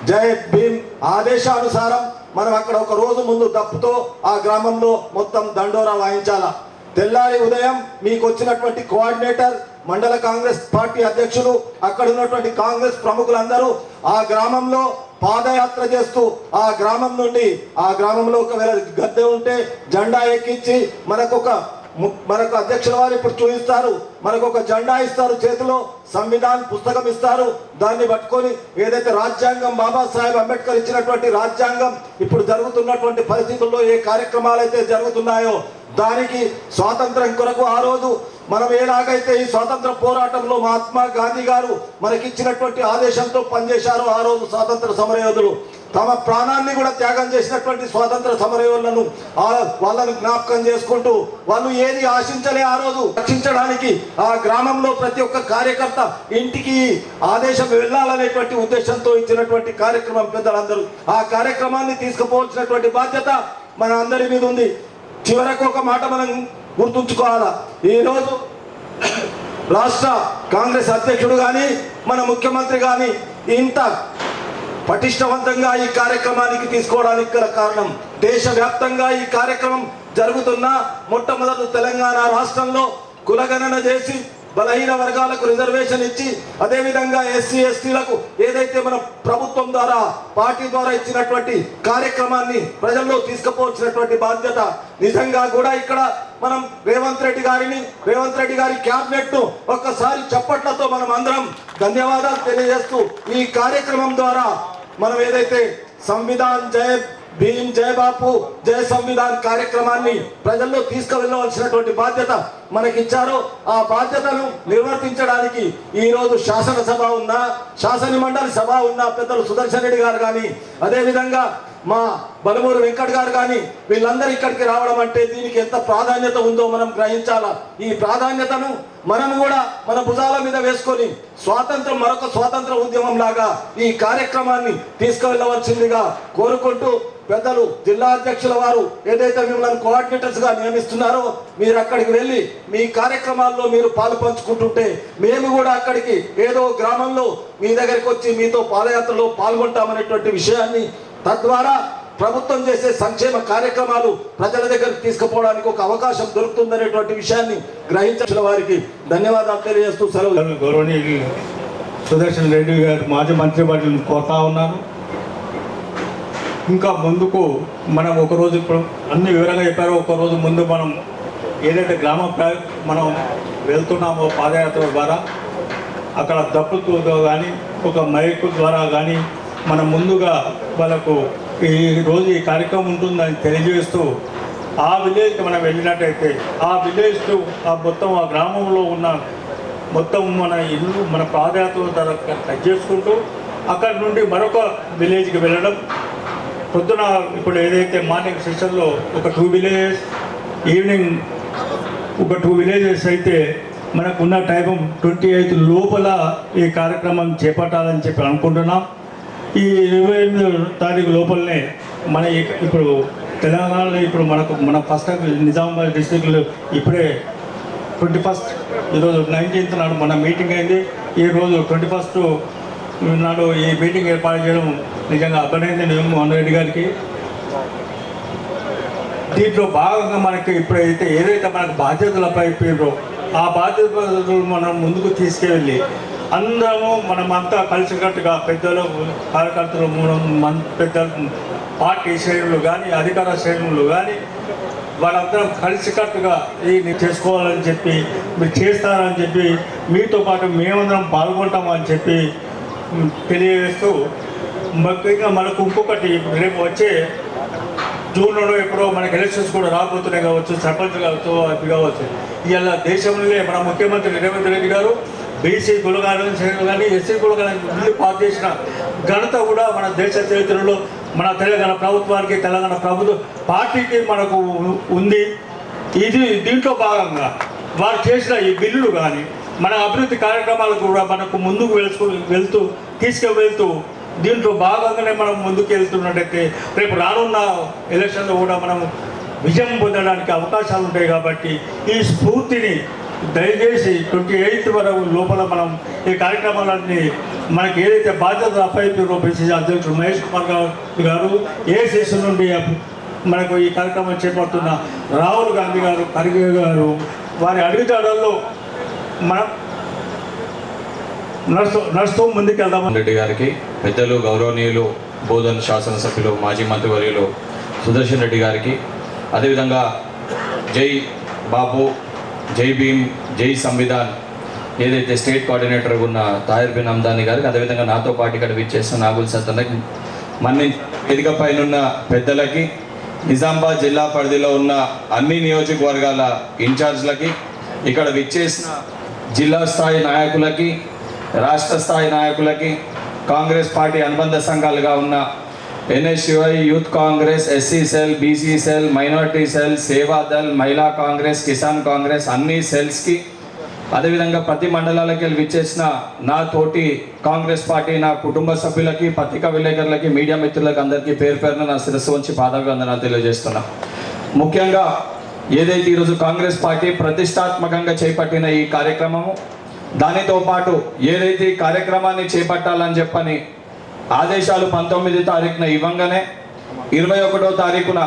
జై భీమ్ ఆదేశానుసారం మనం అక్కడ ఒక రోజు ముందు దప్పుతో ఆ గ్రామంలో మొత్తం దండోరా వాయించాలా. తెల్లారి ఉదయం మీకు వచ్చినటువంటి కోఆర్డినేటర్, మండల కాంగ్రెస్ పార్టీ అధ్యక్షులు, అక్కడ ఉన్నటువంటి కాంగ్రెస్ ప్రముఖులందరూ ఆ గ్రామంలో పాదయాత్ర చేస్తూ ఆ గ్రామం నుండి ఆ గ్రామంలో ఒకవేళ గద్దె ఉంటే జెండా ఎక్కించి మనకు అధ్యక్షుల వారు ఇప్పుడు చూపిస్తారు, మనకు ఒక జెండా ఇస్తారు, చేతిలో సంవిధాన్ పుస్తకం ఇస్తారు. దాన్ని పట్టుకొని ఏదైతే రాజ్యాంగం, బాబాసాహెబ్ అంబేద్కర్ ఇచ్చినటువంటి రాజ్యాంగం ఇప్పుడు జరుగుతున్నటువంటి పరిస్థితుల్లో ఏ కార్యక్రమాలు అయితే జరుగుతున్నాయో దానికి స్వాతంత్రం కొరకు ఆ రోజు మనం ఎలాగైతే ఈ స్వాతంత్ర పోరాటంలో మహాత్మా గాంధీ గారు మనకిచ్చినటువంటి ఆదేశంతో పనిచేశారో ఆ రోజు స్వాతంత్ర సమరయోధులు తమ ప్రాణాన్ని కూడా త్యాగం చేసినటువంటి స్వాతంత్ర సమరయోధులను వాళ్ళను జ్ఞాపకం చేసుకుంటూ వాళ్ళు ఏది ఆశించలే ఆ రోజు రక్షించడానికి ఆ గ్రామంలో ప్రతి ఒక్క కార్యకర్త ఇంటికి ఆదేశం వెళ్ళాలనేటువంటి ఉద్దేశంతో ఇచ్చినటువంటి కార్యక్రమం పెద్దలందరూ ఆ కార్యక్రమాన్ని తీసుకుపోవాల్సినటువంటి బాధ్యత మన అందరి మీద ఉంది. చివరకు ఒక మాట మనం గుర్తుంచుకోవాలా, ఈరోజు రాష్ట్ర కాంగ్రెస్ అధ్యక్షుడు కానీ మన ముఖ్యమంత్రి కానీ ఇంత పటిష్టవంతంగా ఈ కార్యక్రమానికి తీసుకోవడానికి గల కారణం దేశవ్యాప్తంగా ఈ కార్యక్రమం జరుగుతున్న మొట్టమొదటి తెలంగాణ రాష్ట్రంలో కులగణన చేసి బలహీన వర్గాలకు రిజర్వేషన్ ఇచ్చి, అదేవిధంగా ఎస్సీ ఎస్టీలకు ఏదైతే మన ప్రభుత్వం ద్వారా పార్టీ ద్వారా ఇచ్చినటువంటి కార్యక్రమాన్ని ప్రజల్లో తీసుకుపోవచ్చినటువంటి బాధ్యత నిజంగా కూడా ఇక్కడ మనం రేవంత్ రెడ్డి గారి క్యాబినెట్ ను ఒక్కసారి చప్పట్లతో మనం అందరం ధన్యవాదాలు తెలియజేస్తూ ఈ కార్యక్రమం ద్వారా మనం ఏదైతే సంవిధాన్ జయ భీమ్ జయ బాపు జయ సంవిధాన్ కార్యక్రమాన్ని ప్రజల్లో తీసుకువెళ్ళవలసినటువంటి బాధ్యత మనకిచ్చారో ఆ బాధ్యతను నిర్వర్తించడానికి ఈ రోజు శాసనసభ ఉన్న శాసన మండలి సభ ఉన్న పెద్దలు సుదర్శన్ రెడ్డి గారు కానీ, అదేవిధంగా మా బలమూరు వెంకట్ గారు కానీ వీళ్ళందరూ ఇక్కడికి రావడం అంటే దీనికి ఎంత ప్రాధాన్యత ఉందో మనం గ్రహించాలా. ఈ ప్రాధాన్యతను మనం కూడా మన భుజాల మీద వేసుకొని మరొక స్వాతంత్ర ఉద్యమం లాగా ఈ కార్యక్రమాన్ని తీసుకువెళ్ళవలసిందిగా కోరుకుంటూ, పెద్దలు జిల్లా అధ్యక్షుల వారు ఏదైతే మిమ్మల్ని కోఆర్డినేటర్స్ గా నియమిస్తున్నారో మీరు అక్కడికి వెళ్ళి మీ కార్యక్రమాల్లో మీరు పాలు పంచుకుంటుంటే మేము కూడా అక్కడికి ఏదో గ్రామంలో మీ దగ్గరికి వచ్చి మీతో పాదయాత్రలో పాల్గొంటామనేటువంటి విషయాన్ని, తద్వారా ప్రభుత్వం చేసే సంక్షేమ కార్యక్రమాలు ప్రజల దగ్గరికి తీసుకుపోవడానికి ఒక అవకాశం దొరుకుతుందనేటువంటి విషయాన్ని గ్రహించిన వారికి ధన్యవాదాలు తెలియజేస్తూ సెలవు. గౌరవనీయులు సుదర్శన్ రెడ్డి గారు మాజీ మంత్రి వారిని కోరుతా ఉన్నాను. ఇంకా ముందుకు మనం ఒకరోజు ఇప్పుడు అన్ని వివరంగా చెప్పారో ఒకరోజు ముందు మనం ఏదైతే మనం వెళ్తున్నామో పాదయాత్ర ద్వారా అక్కడ దప్పులతో కానీ ఒక మైకు ద్వారా కానీ మనం ముందుగా వాళ్ళకు ఈ రోజు ఈ కార్యక్రమం ఉంటుందని తెలియజేస్తూ ఆ విలేజ్కి మనం వెళ్ళినట్టయితే ఆ విలేజ్ ఆ మొత్తం ఆ గ్రామంలో ఉన్న మొత్తం మన ఇల్లు మన పాదయాత్ర ద్వారా కట్ చేసుకుంటూ అక్కడ నుండి మరొక విలేజ్కి వెళ్ళడం. పొద్దున ఇప్పుడు ఏదైతే మార్నింగ్ సెషన్లో ఒక 2 విలేజెస్, ఈవినింగ్ ఒక 2 విలేజెస్ అయితే మనకు ఉన్న టైం 28 లోపల ఈ కార్యక్రమం చేపట్టాలని చెప్పి అనుకుంటున్నాం. ఈ 28 తారీఖు లోపలనే మన ఇప్పుడు తెలంగాణలో ఇప్పుడు మన ఫస్ట్ నిజామాబాద్ డిస్టిక్లో ఇప్పుడే 21st ఈరోజు 19th నాడు మన మీటింగ్ అయింది. ఈరోజు 21st నాడు ఈ మీటింగ్ ఏర్పాటు చేయడం నిజంగా అభినందనీయం మోహన్ రెడ్డి గారికి. దీంట్లో భాగంగా మనకి ఇప్పుడైతే ఏదైతే మనకు బాధ్యతలపై అయిపోయిందో ఆ బాధ్యతలు మనం ముందుకు తీసుకెళ్ళి అందరము మనమంతా కలిసికట్టుగా పెద్దలు కార్యకర్తలు పెద్దలు పార్టీ శ్రేణులు కానీ అధికార శ్రేణులు కానీ వాళ్ళందరం కలిసికట్టుగా ఈ చేసుకోవాలని చెప్పి మీరు చేస్తారని చెప్పి మీతో పాటు మేమందరం పాల్గొంటామని చెప్పి తెలియజేస్తూ ముఖ్యంగా మనకు ఇంకొకటి రేపు వచ్చే జూన్లో ఎప్పుడో మనకి ఎలక్షన్స్ కూడా రాబోతున్నాయి కావచ్చు, సర్పంచ్ కావచ్చు, అది కావచ్చు. ఇలా దేశంలో మన ముఖ్యమంత్రి రేవంత్ రెడ్డి గారు బీసీ కులగాలను కానీ ఎస్సీ కులగాలను బిల్లు పాస్ చేసిన ఘనత కూడా మన దేశ చరిత్రలో మన తెలంగాణ ప్రభుత్వానికి తెలంగాణ ప్రభుత్వ పార్టీకి మనకు ఉంది. దీంట్లో భాగంగా వారు చేసిన ఈ బిల్లులు కానీ మన అభివృద్ధి కార్యక్రమాలు కూడా మనకు ముందుకు తీసుకువెళ్తూ దీంట్లో భాగంగానే మనం ముందుకు వెళ్తున్నట్టయితే రేపు రానున్న ఎలక్షన్లో కూడా మనం విజయం పొందడానికి అవకాశాలు ఉంటాయి. కాబట్టి ఈ స్ఫూర్తిని దయచేసి 28th వరకు లోపల మనం ఈ కార్యక్రమాలన్నీ మనకి ఏదైతే బాధ్యత అప్పయిపోయారో పిసిసి అధ్యక్షుడు మహేష్ కుమార్ గారు ఏఐసిసి నుండి మనకు ఈ కార్యక్రమం చేపడుతున్న రాహుల్ గాంధీ గారు, ఖర్గే గారు వారి అడుగుజాడల్లో మనం నడుస్తూ ముందుకెళ్దాం. రెడ్డి గారికి, పెద్దలు గౌరవనీయులు బోధన్ శాసనసభ్యులు మాజీ మంత్రివర్యులు సుదర్శన్ రెడ్డి గారికి, అదేవిధంగా జై బాపు జై భీమ్ జై సంవిధాన్ ఏదైతే స్టేట్ కోఆర్డినేటర్ ఉన్న తాహిర్ బిన్ హమ్దాని గారికి, అదేవిధంగా నాతో పాటు ఇక్కడ విచ్చేసిన నాగుల్ సత్తన్నకి, మన వేదిక పైన ఉన్న పెద్దలకి, నిజామాబాద్ జిల్లా పరిధిలో ఉన్న అన్ని నియోజకవర్గాల ఇన్ఛార్జ్లకి, ఇక్కడ విచ్చేసిన జిల్లా స్థాయి నాయకులకి, రాష్ట్ర స్థాయి నాయకులకి, కాంగ్రెస్ పార్టీ అనుబంధ సంఘాలుగా ఉన్న NSUI, youth Congress, SC cell, BC cell, minority cell, Seva Dal, మహిళా కాంగ్రెస్, కిసాన్ కాంగ్రెస్ అన్ని సెల్స్కి, అదేవిధంగా ప్రతి మండలాలకి వెళ్ళి విచ్చేసిన నా తోటి కాంగ్రెస్ పార్టీ నా కుటుంబ సభ్యులకి, పత్రికా విలేకరులకి, మీడియా మిత్రులకి అందరికీ పేరు పేరున నా శిరస్సు వంచి పాదాభివందనాలు తెలియజేస్తున్నా. ముఖ్యంగా ఏదైతే ఈరోజు కాంగ్రెస్ పార్టీ ప్రతిష్టాత్మకంగా చేపట్టిన ఈ కార్యక్రమము, దానితో పాటు ఏదైతే ఈ కార్యక్రమాన్ని చేపట్టాలని చెప్పని ఆదేశాలు 19వ తారీఖున ఇవ్వంగానే 21వ తారీఖున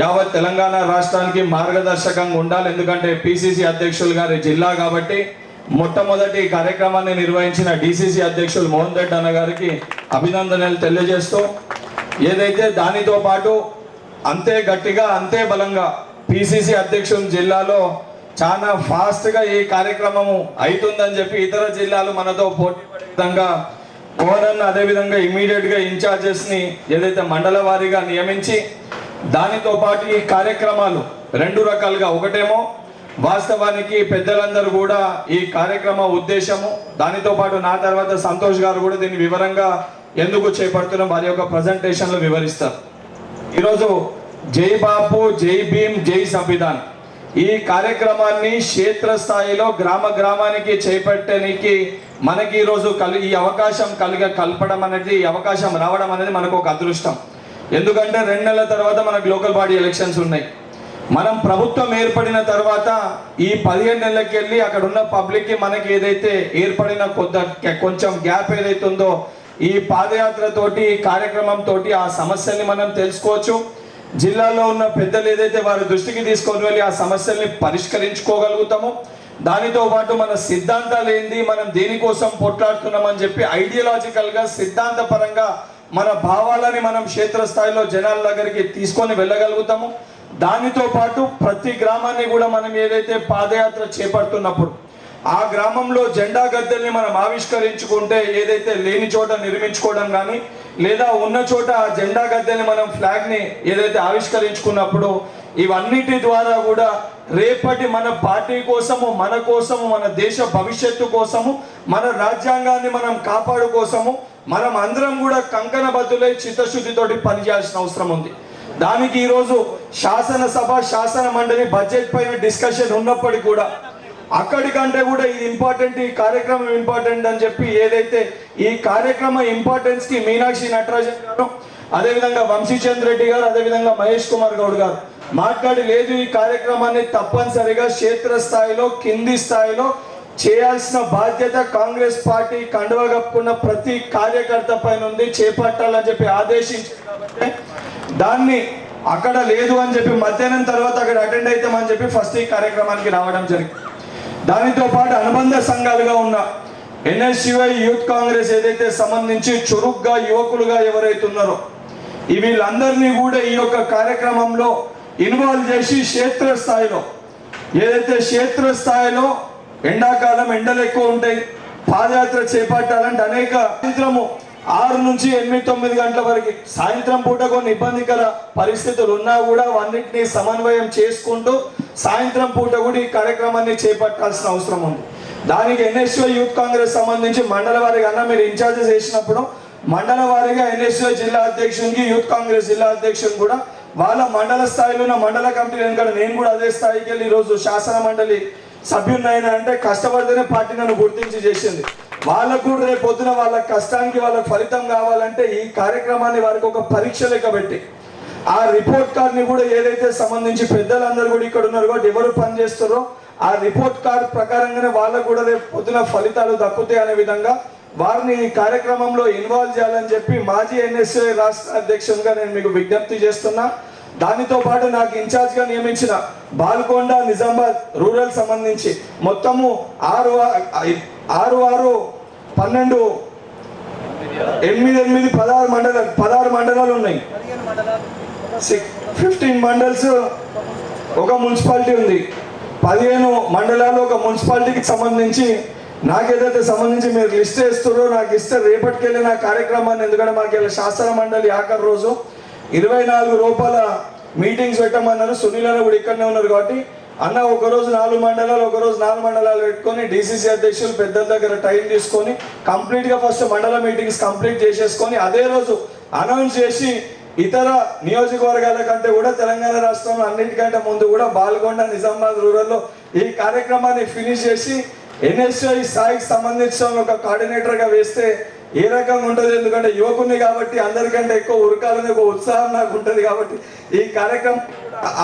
యావత్ తెలంగాణ రాష్ట్రానికి మార్గదర్శకంగా ఉండాలి. ఎందుకంటే పిసిసి అధ్యక్షులు గారి జిల్లా కాబట్టి మొట్టమొదటి కార్యక్రమాన్ని నిర్వహించిన డిసిసి అధ్యక్షులు మోహన్ రెడ్డి అన్న గారికి అభినందనలు తెలియజేస్తూ, ఏదైతే దానితో పాటు అంతే గట్టిగా అంతే బలంగా పిసిసి అధ్యక్షులు జిల్లాలో చాలా ఫాస్ట్గా ఈ కార్యక్రమము అవుతుందని చెప్పి ఇతర జిల్లాలు మనతో పోటీ పడే విధంగా కోరన్ అదేవిధంగా ఇమీడియట్గా ఇన్ఛార్జెస్ని ఏదైతే మండల వారీగా నియమించి, దానితో పాటు ఈ కార్యక్రమాలు రెండు రకాలుగా, ఒకటేమో వాస్తవానికి పెద్దలందరూ కూడా ఈ కార్యక్రమ ఉద్దేశము, దానితో పాటు నా తర్వాత సంతోష్ గారు కూడా దీన్ని వివరంగా ఎందుకు చేపడుతున్నాం వారి యొక్క ప్రజెంటేషన్లో వివరిస్తారు. ఈరోజు జై బాపు, జై భీమ్, జై సంవిధాన్ ఈ కార్యక్రమాన్ని క్షేత్రస్థాయిలో గ్రామ గ్రామానికి చేపట్టడానికి మనకి ఈరోజు ఈ అవకాశం కలపడం అనేది, ఈ అవకాశం రావడం అనేది మనకు ఒక అదృష్టం. ఎందుకంటే 2 నెలల తర్వాత మనకు లోకల్ బాడీ ఎలక్షన్స్ ఉన్నాయి. మనం ప్రభుత్వం ఏర్పడిన తర్వాత ఈ 15 నెలలకి వెళ్ళి అక్కడ ఉన్న పబ్లిక్కి మనకి ఏదైతే ఏర్పడిన కొంచెం గ్యాప్ ఏదైతే ఉందో ఈ పాదయాత్రతోటి, ఈ కార్యక్రమంతో ఆ సమస్యల్ని మనం తెలుసుకోవచ్చు. జిల్లాలో ఉన్న పెద్దలు ఏదైతే వారి దృష్టికి తీసుకొని వెళ్ళి ఆ సమస్యల్ని పరిష్కరించుకోగలుగుతాము. దానితో పాటు మన సిద్ధాంతాలు ఏంది, మనం దేనికోసం పోట్లాడుతున్నామని చెప్పి ఐడియాలజికల్గా సిద్ధాంతపరంగా మన భావాలని మనం క్షేత్రస్థాయిలో జనాల దగ్గరికి తీసుకొని వెళ్ళగలుగుతాము. దానితో పాటు ప్రతి గ్రామాన్ని కూడా మనం ఏదైతే పాదయాత్ర చేపడుతున్నప్పుడు ఆ గ్రామంలో జెండా గద్దెల్ని మనం ఆవిష్కరించుకుంటే, ఏదైతే లేని చోట నిర్మించుకోవడం కానీ లేదా ఉన్న చోట ఆ జెండా గద్దెల్ని మనం ఫ్లాగ్ని ఏదైతే ఆవిష్కరించుకున్నప్పుడు ఇవన్నిటి ద్వారా కూడా రేపటి మన పార్టీ కోసము, మన కోసము, మన దేశ భవిష్యత్తు కోసము, మన రాజ్యాంగాన్ని మనం కాపాడు కోసము మనం అందరం కూడా కంకణబద్దులై చిత్తశుద్ధితోటి పనిచేయాల్సిన అవసరం ఉంది. దానికి ఈరోజు శాసనసభ, శాసన మండలి బడ్జెట్ పైన డిస్కషన్ ఉన్నప్పటికీ కూడా అక్కడికంటే కూడా ఇది ఇంపార్టెంట్, ఈ కార్యక్రమం ఇంపార్టెంట్ అని చెప్పి ఏదైతే ఈ కార్యక్రమ ఇంపార్టెన్స్ కి మీనాక్షి నటరాజన్ గారు, అదేవిధంగా వంశీచంద్ర రెడ్డి గారు, అదేవిధంగా మహేష్ కుమార్ గౌడ్ గారు మాట్లాడి, లేదు ఈ కార్యక్రమాన్ని తప్పనిసరిగా క్షేత్రస్థాయిలో, కింది స్థాయిలో చేయాల్సిన బాధ్యత కాంగ్రెస్ పార్టీ కండువా కప్పుకున్న ప్రతి కార్యకర్త పైన ఉంది, చేపట్టాలని చెప్పి ఆదేశించింది. కాబట్టి దాన్ని అక్కడ లేదు అని చెప్పి మధ్యాహ్నం తర్వాత అక్కడ అటెండ్ అవుతామని చెప్పి ఫస్ట్ ఈ కార్యక్రమానికి రావడం జరిగింది. దానితో పాటు అనుబంధ సంఘాలుగా ఉన్న ఎన్ఎస్యుఐ, యూత్ కాంగ్రెస్ ఏదైతే సంబంధించి చురుగ్గా యువకులుగా ఎవరైతే ఉన్నారో వీళ్ళందరినీ కూడా ఈ యొక్క కార్యక్రమంలో ఇన్వాల్వ్ చేసి క్షేత్రస్థాయిలో ఏదైతే క్షేత్రస్థాయిలో ఎండాకాలం ఎండలు ఎక్కువ ఉంటాయి, పాదయాత్ర చేపట్టాలంటే అనేక సాయంత్రము 6 నుంచి 8, 9 గంటల వరకు సాయంత్రం పూట కొన్ని ఇబ్బందికర పరిస్థితులు ఉన్నా కూడా అన్నింటినీ సమన్వయం చేసుకుంటూ సాయంత్రం పూట కూడా ఈ కార్యక్రమాన్ని చేపట్టాల్సిన అవసరం ఉంది. దానికి ఎన్ఎస్యుఐ యూత్ కాంగ్రెస్ సంబంధించి మండల వారిగా అన్న మీరు ఇన్ఛార్జెస్ చేసినప్పుడు మండల వారిగా ఎన్ఎస్యుఐ జిల్లా అధ్యక్షునికి, యూత్ కాంగ్రెస్ జిల్లా అధ్యక్షుని కూడా వాళ్ళ మండల స్థాయిలో ఉన్న మండల కమిటీ ఎందుకంటే నేను కూడా అదే స్థాయికి వెళ్ళి ఈరోజు శాసన మండలి సభ్యున్నైనా అంటే కష్టపడితేనే పార్టీ నన్ను గుర్తించి చేసింది. వాళ్ళకు కూడా రేపు పొద్దున వాళ్ళ కష్టానికి వాళ్ళకి ఫలితం కావాలంటే ఈ కార్యక్రమాన్ని వారికి ఒక పరీక్ష లెక్క పెట్టి ఆ రిపోర్ట్ కార్డ్ని కూడా ఏదైతే సంబంధించి పెద్దలందరూ కూడా ఇక్కడ ఉన్నారు కాబట్టి ఎవరు పనిచేస్తారో ఆ రిపోర్ట్ కార్డ్ ప్రకారంగానే వాళ్ళకు కూడా రేపు పొద్దున ఫలితాలు దక్కుతాయి అనే విధంగా వారిని ఈ కార్యక్రమంలో ఇన్వాల్వ్ చేయాలని చెప్పి మాజీ ఎన్ఎస్యుఐ రాష్ట్ర అధ్యక్షునిగా నేను మీకు విజ్ఞప్తి చేస్తున్నా. దానితో పాటు నాకు ఇన్ఛార్జ్గా నియమించిన బాల్కొండ, నిజామాబాద్ రూరల్ సంబంధించి మొత్తము 6, 12, 8, 16 మండలాలు ఉన్నాయి. 15 మండల్స్ ఒక మున్సిపాలిటీ ఉంది. 15 మండలాలు ఒక మున్సిపాలిటీకి సంబంధించి నాకేదైతే సంబంధించి మీరు లిస్ట్ వేస్తారో నాకు ఇస్తే రేపటికెళ్ళి నా కార్యక్రమాన్ని, ఎందుకంటే మాకు శాసన మండలి ఆఖరి రోజు 24 రూపాయల మీటింగ్స్ పెట్టమన్నారు. సునీల్ అన్న కూడా ఇక్కడనే ఉన్నారు కాబట్టి అన్న ఒకరోజు 4 మండలాలు, ఒకరోజు 4 మండలాలు పెట్టుకొని డిసిసి అధ్యక్షులు పెద్దల దగ్గర టైం తీసుకొని కంప్లీట్గా ఫస్ట్ మండల మీటింగ్స్ కంప్లీట్ చేసేసుకొని అదే రోజు అనౌన్స్ చేసి ఇతర నియోజకవర్గాల కంటే కూడా తెలంగాణ రాష్ట్రంలో అన్నింటికంటే ముందు కూడా బాల్కొండ, నిజామాబాద్ రూరల్లో ఈ కార్యక్రమాన్ని ఫినిష్ చేసి ఎన్ఎస్ఐ స్థాయికి సంబంధించిన ఒక కోఆర్డినేటర్గా వేస్తే ఏ రకంగా ఉంటుంది. ఎందుకంటే యువకుని కాబట్టి అందరికంటే ఎక్కువ ఉరకాలని ఒక ఉత్సాహం నాకు ఉంటుంది కాబట్టి ఈ కార్యక్రమం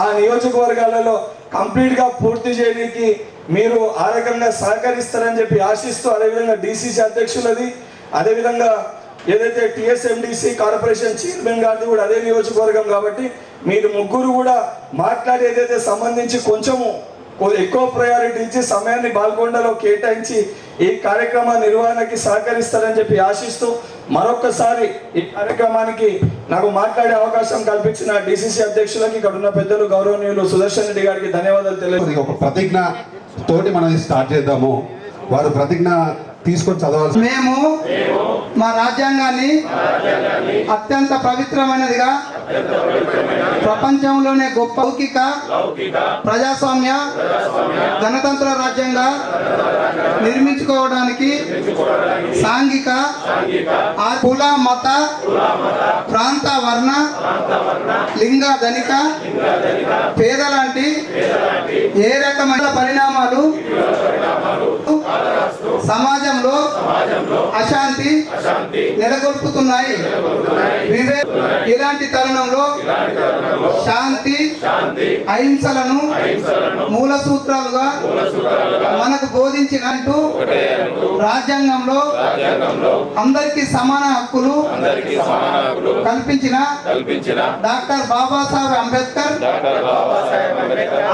ఆ నియోజకవర్గాలలో కంప్లీట్గా పూర్తి చేయడానికి మీరు ఆ రకంగా సహకరిస్తారని చెప్పి ఆశిస్తూ, అదేవిధంగా డిసిసి అధ్యక్షులది, అదేవిధంగా ఏదైతే టిఎస్ఎండిసి కార్పొరేషన్ చైర్మన్ గారిది కూడా అదే నియోజకవర్గం కాబట్టి మీరు ముగ్గురు కూడా మాట్లాడి ఏదైతే సంబంధించి కొంచెము ఎక్కువ ప్రయారిటీ ఇచ్చి సమయాన్ని బాల్కొండలో కేటాయించి ఈ కార్యక్రమ నిర్వహణకి సహకరిస్తారని చెప్పి ఆశిస్తూ మరొక్కసారి ఈ కార్యక్రమానికి నాకు మాట్లాడే అవకాశం కల్పించిన డిసిసి అధ్యక్షులకి ఇక్కడ ఉన్న పెద్దలు గౌరవనీయులు సుదర్శన్ రెడ్డి గారికి ధన్యవాదాలు తెలియదు. ఒక ప్రతిజ్ఞ తోటి మనం స్టార్ట్ చేద్దాము. వారు ప్రతిజ్ఞ తీసుకొని చదవాలి. మేము మా రాజ్యాంగాన్ని అత్యంత పవిత్రమైనదిగా, ప్రపంచంలోనే గొప్ప లౌకిక ప్రజాస్వామ్య గణతంత్ర రాజ్యంగా నిర్మించుకోవడానికి సాంఘిక కుల మత ప్రాంత వర్ణ లింగ ధనిక పేద లాంటి ఏ రకమైన పరిణామాలు సమాజంలో అశాంతి నెలకొల్పుతున్నాయి. ఇలాంటి తరుణంలో శాంతి అహింసలను మూల సూత్రాలుగా మనకు బోధించినట్టు రాజ్యాంగంలో అందరికీ సమాన హక్కులు కల్పించిన డాక్టర్ బాబాసాహెబ్ అంబేద్కర్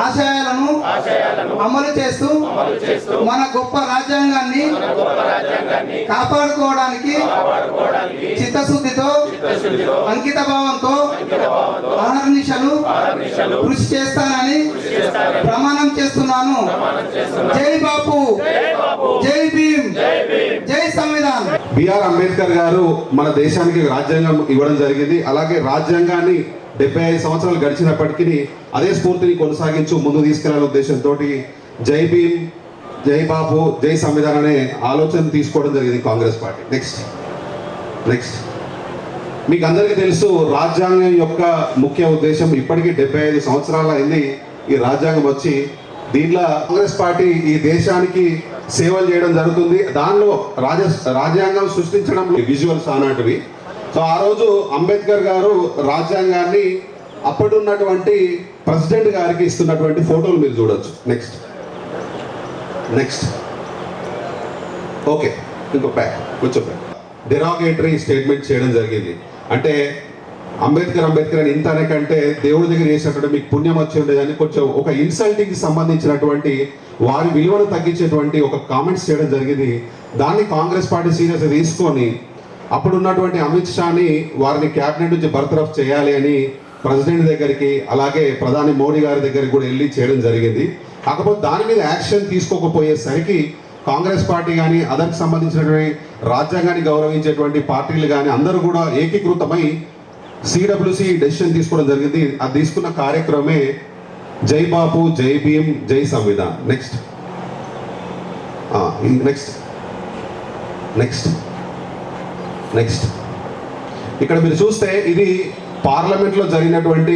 ఆశయాలను అమలు చేస్తూ మన గొప్ప రాజ్యాంగాన్ని కాపాడుకోవడానికి చిత్తశుద్ధితో అంకిత భావంతో అహర్నిశలు కృషి చేస్తానని ప్రమాణం చేస్తున్నాను. జై బాపు, జై భీమ్, జై సంవిధాన్. బిఆర్ అంబేద్కర్ గారు మన దేశానికి రాజ్యాంగం ఇవ్వడం జరిగింది. అలాగే రాజ్యాంగాన్ని 75 సంవత్సరాలు గడిచినప్పటికీ అదే స్ఫూర్తిని కొనసాగించు ముందు తీసుకెళ్లాలనే ఉద్దేశంతో జై భీమ్, జై బాపు, జై సంవిధాన్ అనే ఆలోచన తీసుకోవడం జరిగింది కాంగ్రెస్ పార్టీ. నెక్స్ట్ మీకు అందరికీ తెలుసు, రాజ్యాంగం యొక్క ముఖ్య ఉద్దేశం ఇప్పటికీ 75 సంవత్సరాలు అయింది ఈ రాజ్యాంగం వచ్చి. దీంట్లో కాంగ్రెస్ పార్టీ ఈ దేశానికి సేవలు చేయడం జరుగుతుంది. దానిలో రాజ్యాంగం సృష్టించడంలో విజువల్స్ ఆనాటివి. సో ఆ రోజు అంబేద్కర్ గారు రాజ్యాంగాన్ని అప్పుడున్నటువంటి ప్రెసిడెంట్ గారికి ఇస్తున్నటువంటి ఫోటోలు మీరు చూడొచ్చు. నెక్స్ట్ ఓకే, ఇంకో బ్యాక్ కొంచెం డెరాగేటరీ స్టేట్మెంట్ చేయడం జరిగింది. అంటే అంబేద్కర్ అని ఇంత కంటే దేవుడి దగ్గర చేసినటువంటి మీకు పుణ్యం వచ్చి ఉండేదని కొంచెం ఒక ఇన్సల్టింగ్కి సంబంధించినటువంటి వారి విలువను తగ్గించేటువంటి ఒక కామెంట్స్ చేయడం జరిగింది. దాన్ని కాంగ్రెస్ పార్టీ సీరియస్గా తీసుకొని అప్పుడున్నటువంటి అమిత్ షాని వారిని క్యాబినెట్ నుంచి బర్తరఫ్ చేయాలి అని ప్రెసిడెంట్ దగ్గరికి అలాగే ప్రధాని మోడీ గారి దగ్గరికి కూడా వెళ్ళి చేయడం జరిగింది. కాకపోతే దాని మీద యాక్షన్ తీసుకోకపోయేసరికి కాంగ్రెస్ పార్టీ కానీ అదర్కి సంబంధించినటువంటి రాజ్యాంగాన్ని గౌరవించేటువంటి పార్టీలు కానీ అందరూ కూడా ఏకీకృతమై సిడబ్ల్యూసి డెసిషన్ తీసుకోవడం జరిగింది. అది తీసుకున్న కార్యక్రమే జై బాపు, జై భీమ్, జై సంవిధాన్. నెక్స్ట్ ఇక్కడ మీరు చూస్తే ఇది పార్లమెంట్లో జరిగినటువంటి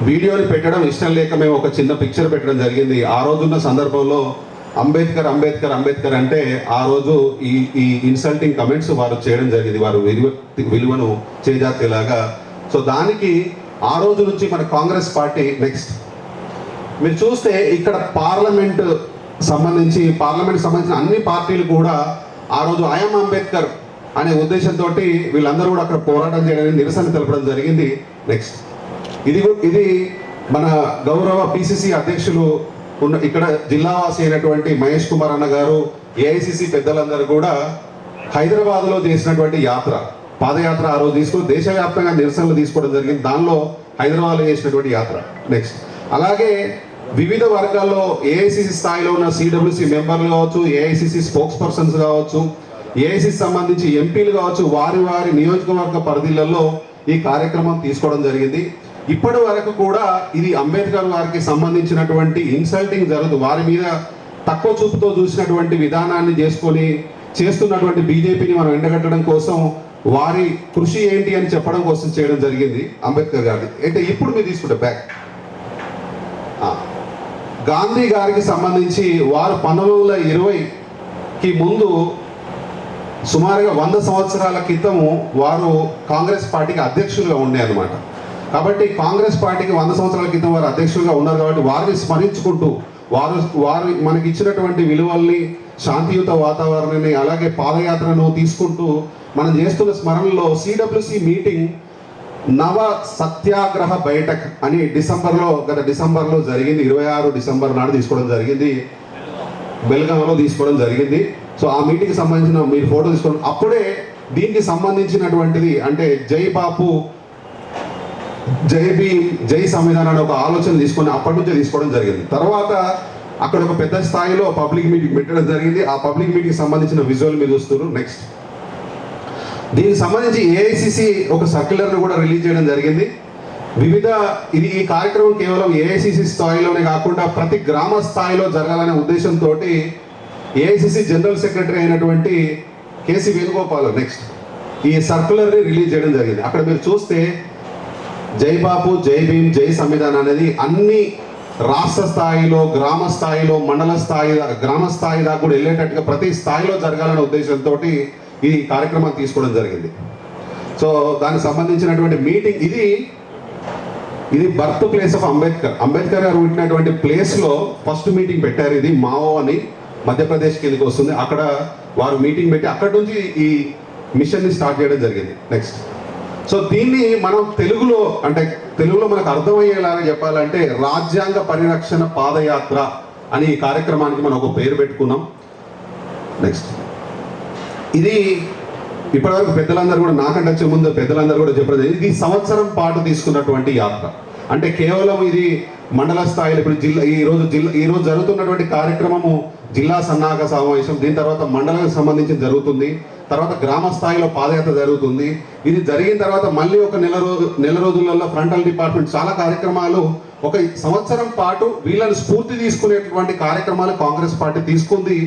వీడియోని పెట్టడం ఇష్టం లేక మేము ఒక చిన్న పిక్చర్ పెట్టడం జరిగింది. ఆ రోజున్న సందర్భంలో అంబేద్కర్ అంటే ఆ రోజు ఈ ఇన్సల్టింగ్ కమెంట్స్ వారు చేయడం జరిగింది, వారు విలువను చేజార్చేలాగా. సో దానికి ఆ రోజు నుంచి మన కాంగ్రెస్ పార్టీ నెక్స్ట్ మీరు చూస్తే ఇక్కడ పార్లమెంట్ సంబంధించిన అన్ని పార్టీలు కూడా ఆ రోజు ఐఎమ్ అంబేద్కర్ అనే ఉద్దేశంతో వీళ్ళందరూ కూడా అక్కడ పోరాటం చేయడానికి నిరసన తెలపడం జరిగింది. నెక్స్ట్ ఇది మన గౌరవ పిసిసి అధ్యక్షులు ఉన్న ఇక్కడ జిల్లావాసి అయినటువంటి మహేష్ కుమార్ అన్న గారు, ఏఐసిసి పెద్దలందరూ కూడా హైదరాబాద్లో చేసినటువంటి పాదయాత్ర ఆ రోజు తీసుకుని దేశవ్యాప్తంగా నిరసనలు తీసుకోవడం జరిగింది. దానిలో హైదరాబాద్లో చేసినటువంటి యాత్ర. నెక్స్ట్ అలాగే వివిధ వర్గాల్లో ఏఐసిసి స్థాయిలో ఉన్న సిడబ్ల్యూసి మెంబర్లు కావచ్చు, ఏఐసిసి స్పోక్స్ పర్సన్స్ కావచ్చు, ఏఐసిసి సంబంధించి ఎంపీలు కావచ్చు, వారి నియోజకవర్గ పరిధిలలో ఈ కార్యక్రమం తీసుకోవడం జరిగింది. ఇప్పటి వరకు కూడా ఇది అంబేద్కర్ గారికి సంబంధించినటువంటి ఇన్సల్టింగ్ జరుగుతుంది. వారి మీద తక్కువ చూపుతో చూసినటువంటి విధానాన్ని చేస్తున్నటువంటి బీజేపీని మనం ఎండగట్టడం కోసం వారి కృషి ఏంటి అని చెప్పడం కోసం చేయడం జరిగింది అంబేద్కర్ గారిది. అంటే ఇప్పుడు మీరు తీసుకుంటే బ్యాక్ గాంధీ గారికి సంబంధించి వారు 1920కి ముందు సుమారుగా 100 సంవత్సరాల క్రితము వారు కాంగ్రెస్ పార్టీకి అధ్యక్షులుగా ఉండే అనమాట. కాబట్టి కాంగ్రెస్ పార్టీకి 100 సంవత్సరాల క్రితం వారు అధ్యక్షులుగా ఉన్నారు. కాబట్టి వారిని స్మరించుకుంటూ వారు మనకి ఇచ్చినటువంటి విలువల్ని, శాంతియుత వాతావరణాన్ని, అలాగే పాదయాత్రను తీసుకుంటూ మనం చేస్తున్న స్మరణలో సిడబ్ల్యూసి మీటింగ్ నవ సత్యాగ్రహ బైఠక్ అని గత డిసెంబర్లో జరిగింది. 26 డిసెంబర్ నాడు తీసుకోవడం జరిగింది, బెల్గాంలో తీసుకోవడం జరిగింది. సో ఆ మీటింగ్కి సంబంధించిన మీరు ఫోటో తీసుకోవడం, అప్పుడే దీనికి సంబంధించినటువంటిది అంటే జై బాపు జై భీమ్ జై సంవిధానం అనే ఒక ఆలోచన తీసుకొని అప్పటి నుంచే తీసుకోవడం జరిగింది. తర్వాత అక్కడ ఒక పెద్ద స్థాయిలో పబ్లిక్ మీటింగ్ పెట్టడం జరిగింది. ఆ పబ్లిక్ మీటింగ్ సంబంధించిన విజువల్ మీరు చూస్తున్నారు. నెక్స్ట్, దీనికి సంబంధించి ఏఐసిసి ఒక సర్క్యులర్ను కూడా రిలీజ్ చేయడం జరిగింది. ఈ కార్యక్రమం కేవలం ఏఐసిసి స్థాయిలోనే కాకుండా ప్రతి గ్రామ స్థాయిలో జరగాలనే ఉద్దేశంతో ఏఐసిసి జనరల్ సెక్రటరీ అయినటువంటి కేసీ వేణుగోపాల్ నెక్స్ట్ ఈ సర్క్యులర్ని రిలీజ్ చేయడం జరిగింది. అక్కడ మీరు చూస్తే జై బాపు జై భీమ్ జై సంవిధానం అనేది అన్ని రాష్ట్ర స్థాయిలో, గ్రామ స్థాయిలో, మండల స్థాయి, గ్రామ స్థాయి దాకా కూడా వెళ్ళేటట్టుగా ప్రతి స్థాయిలో జరగాలనే ఉద్దేశంతో ఈ కార్యక్రమాన్ని తీసుకోవడం జరిగింది. సో దానికి సంబంధించినటువంటి మీటింగ్ ఇది బర్త్ ప్లేస్ ఆఫ్ అంబేద్కర్ గారు పుట్టినటువంటి ప్లేస్లో ఫస్ట్ మీటింగ్ పెట్టారు. ఇది మావో అని మధ్యప్రదేశ్ కిందకి వస్తుంది. అక్కడ వారు మీటింగ్ పెట్టి అక్కడి నుంచి ఈ మిషన్ని స్టార్ట్ చేయడం జరిగింది. నెక్స్ట్, సో దీన్ని మనం తెలుగులో మనకు అర్థమయ్యేలాగా చెప్పాలంటే రాజ్యాంగ పరిరక్షణ పాదయాత్ర అని ఈ కార్యక్రమానికి మనం ఒక పేరు పెట్టుకున్నాం. నెక్స్ట్, ఇది ఇప్పటివరకు పెద్దలందరూ కూడా నాకంటే వచ్చే ముందు పెద్దలందరూ కూడా చెప్పడం ఇది సంవత్సరం పాటు తీసుకున్నటువంటి యాత్ర. అంటే కేవలం ఇది మండల స్థాయిలో ఇప్పుడు ఈ రోజు జరుగుతున్నటువంటి కార్యక్రమము జిల్లా సన్నాహక సమావేశం, దీని తర్వాత మండలానికి సంబంధించి జరుగుతుంది, తర్వాత గ్రామ స్థాయిలో పాదయాత్ర జరుగుతుంది. ఇది జరిగిన తర్వాత మళ్ళీ ఒక నెల రోజులలో ఫ్రంటల్ డిపార్ట్మెంట్ చాలా కార్యక్రమాలు ఒక సంవత్సరం పాటు వీళ్ళని స్ఫూర్తి తీసుకునేటువంటి కార్యక్రమాలు కాంగ్రెస్ పార్టీ తీసుకుంది.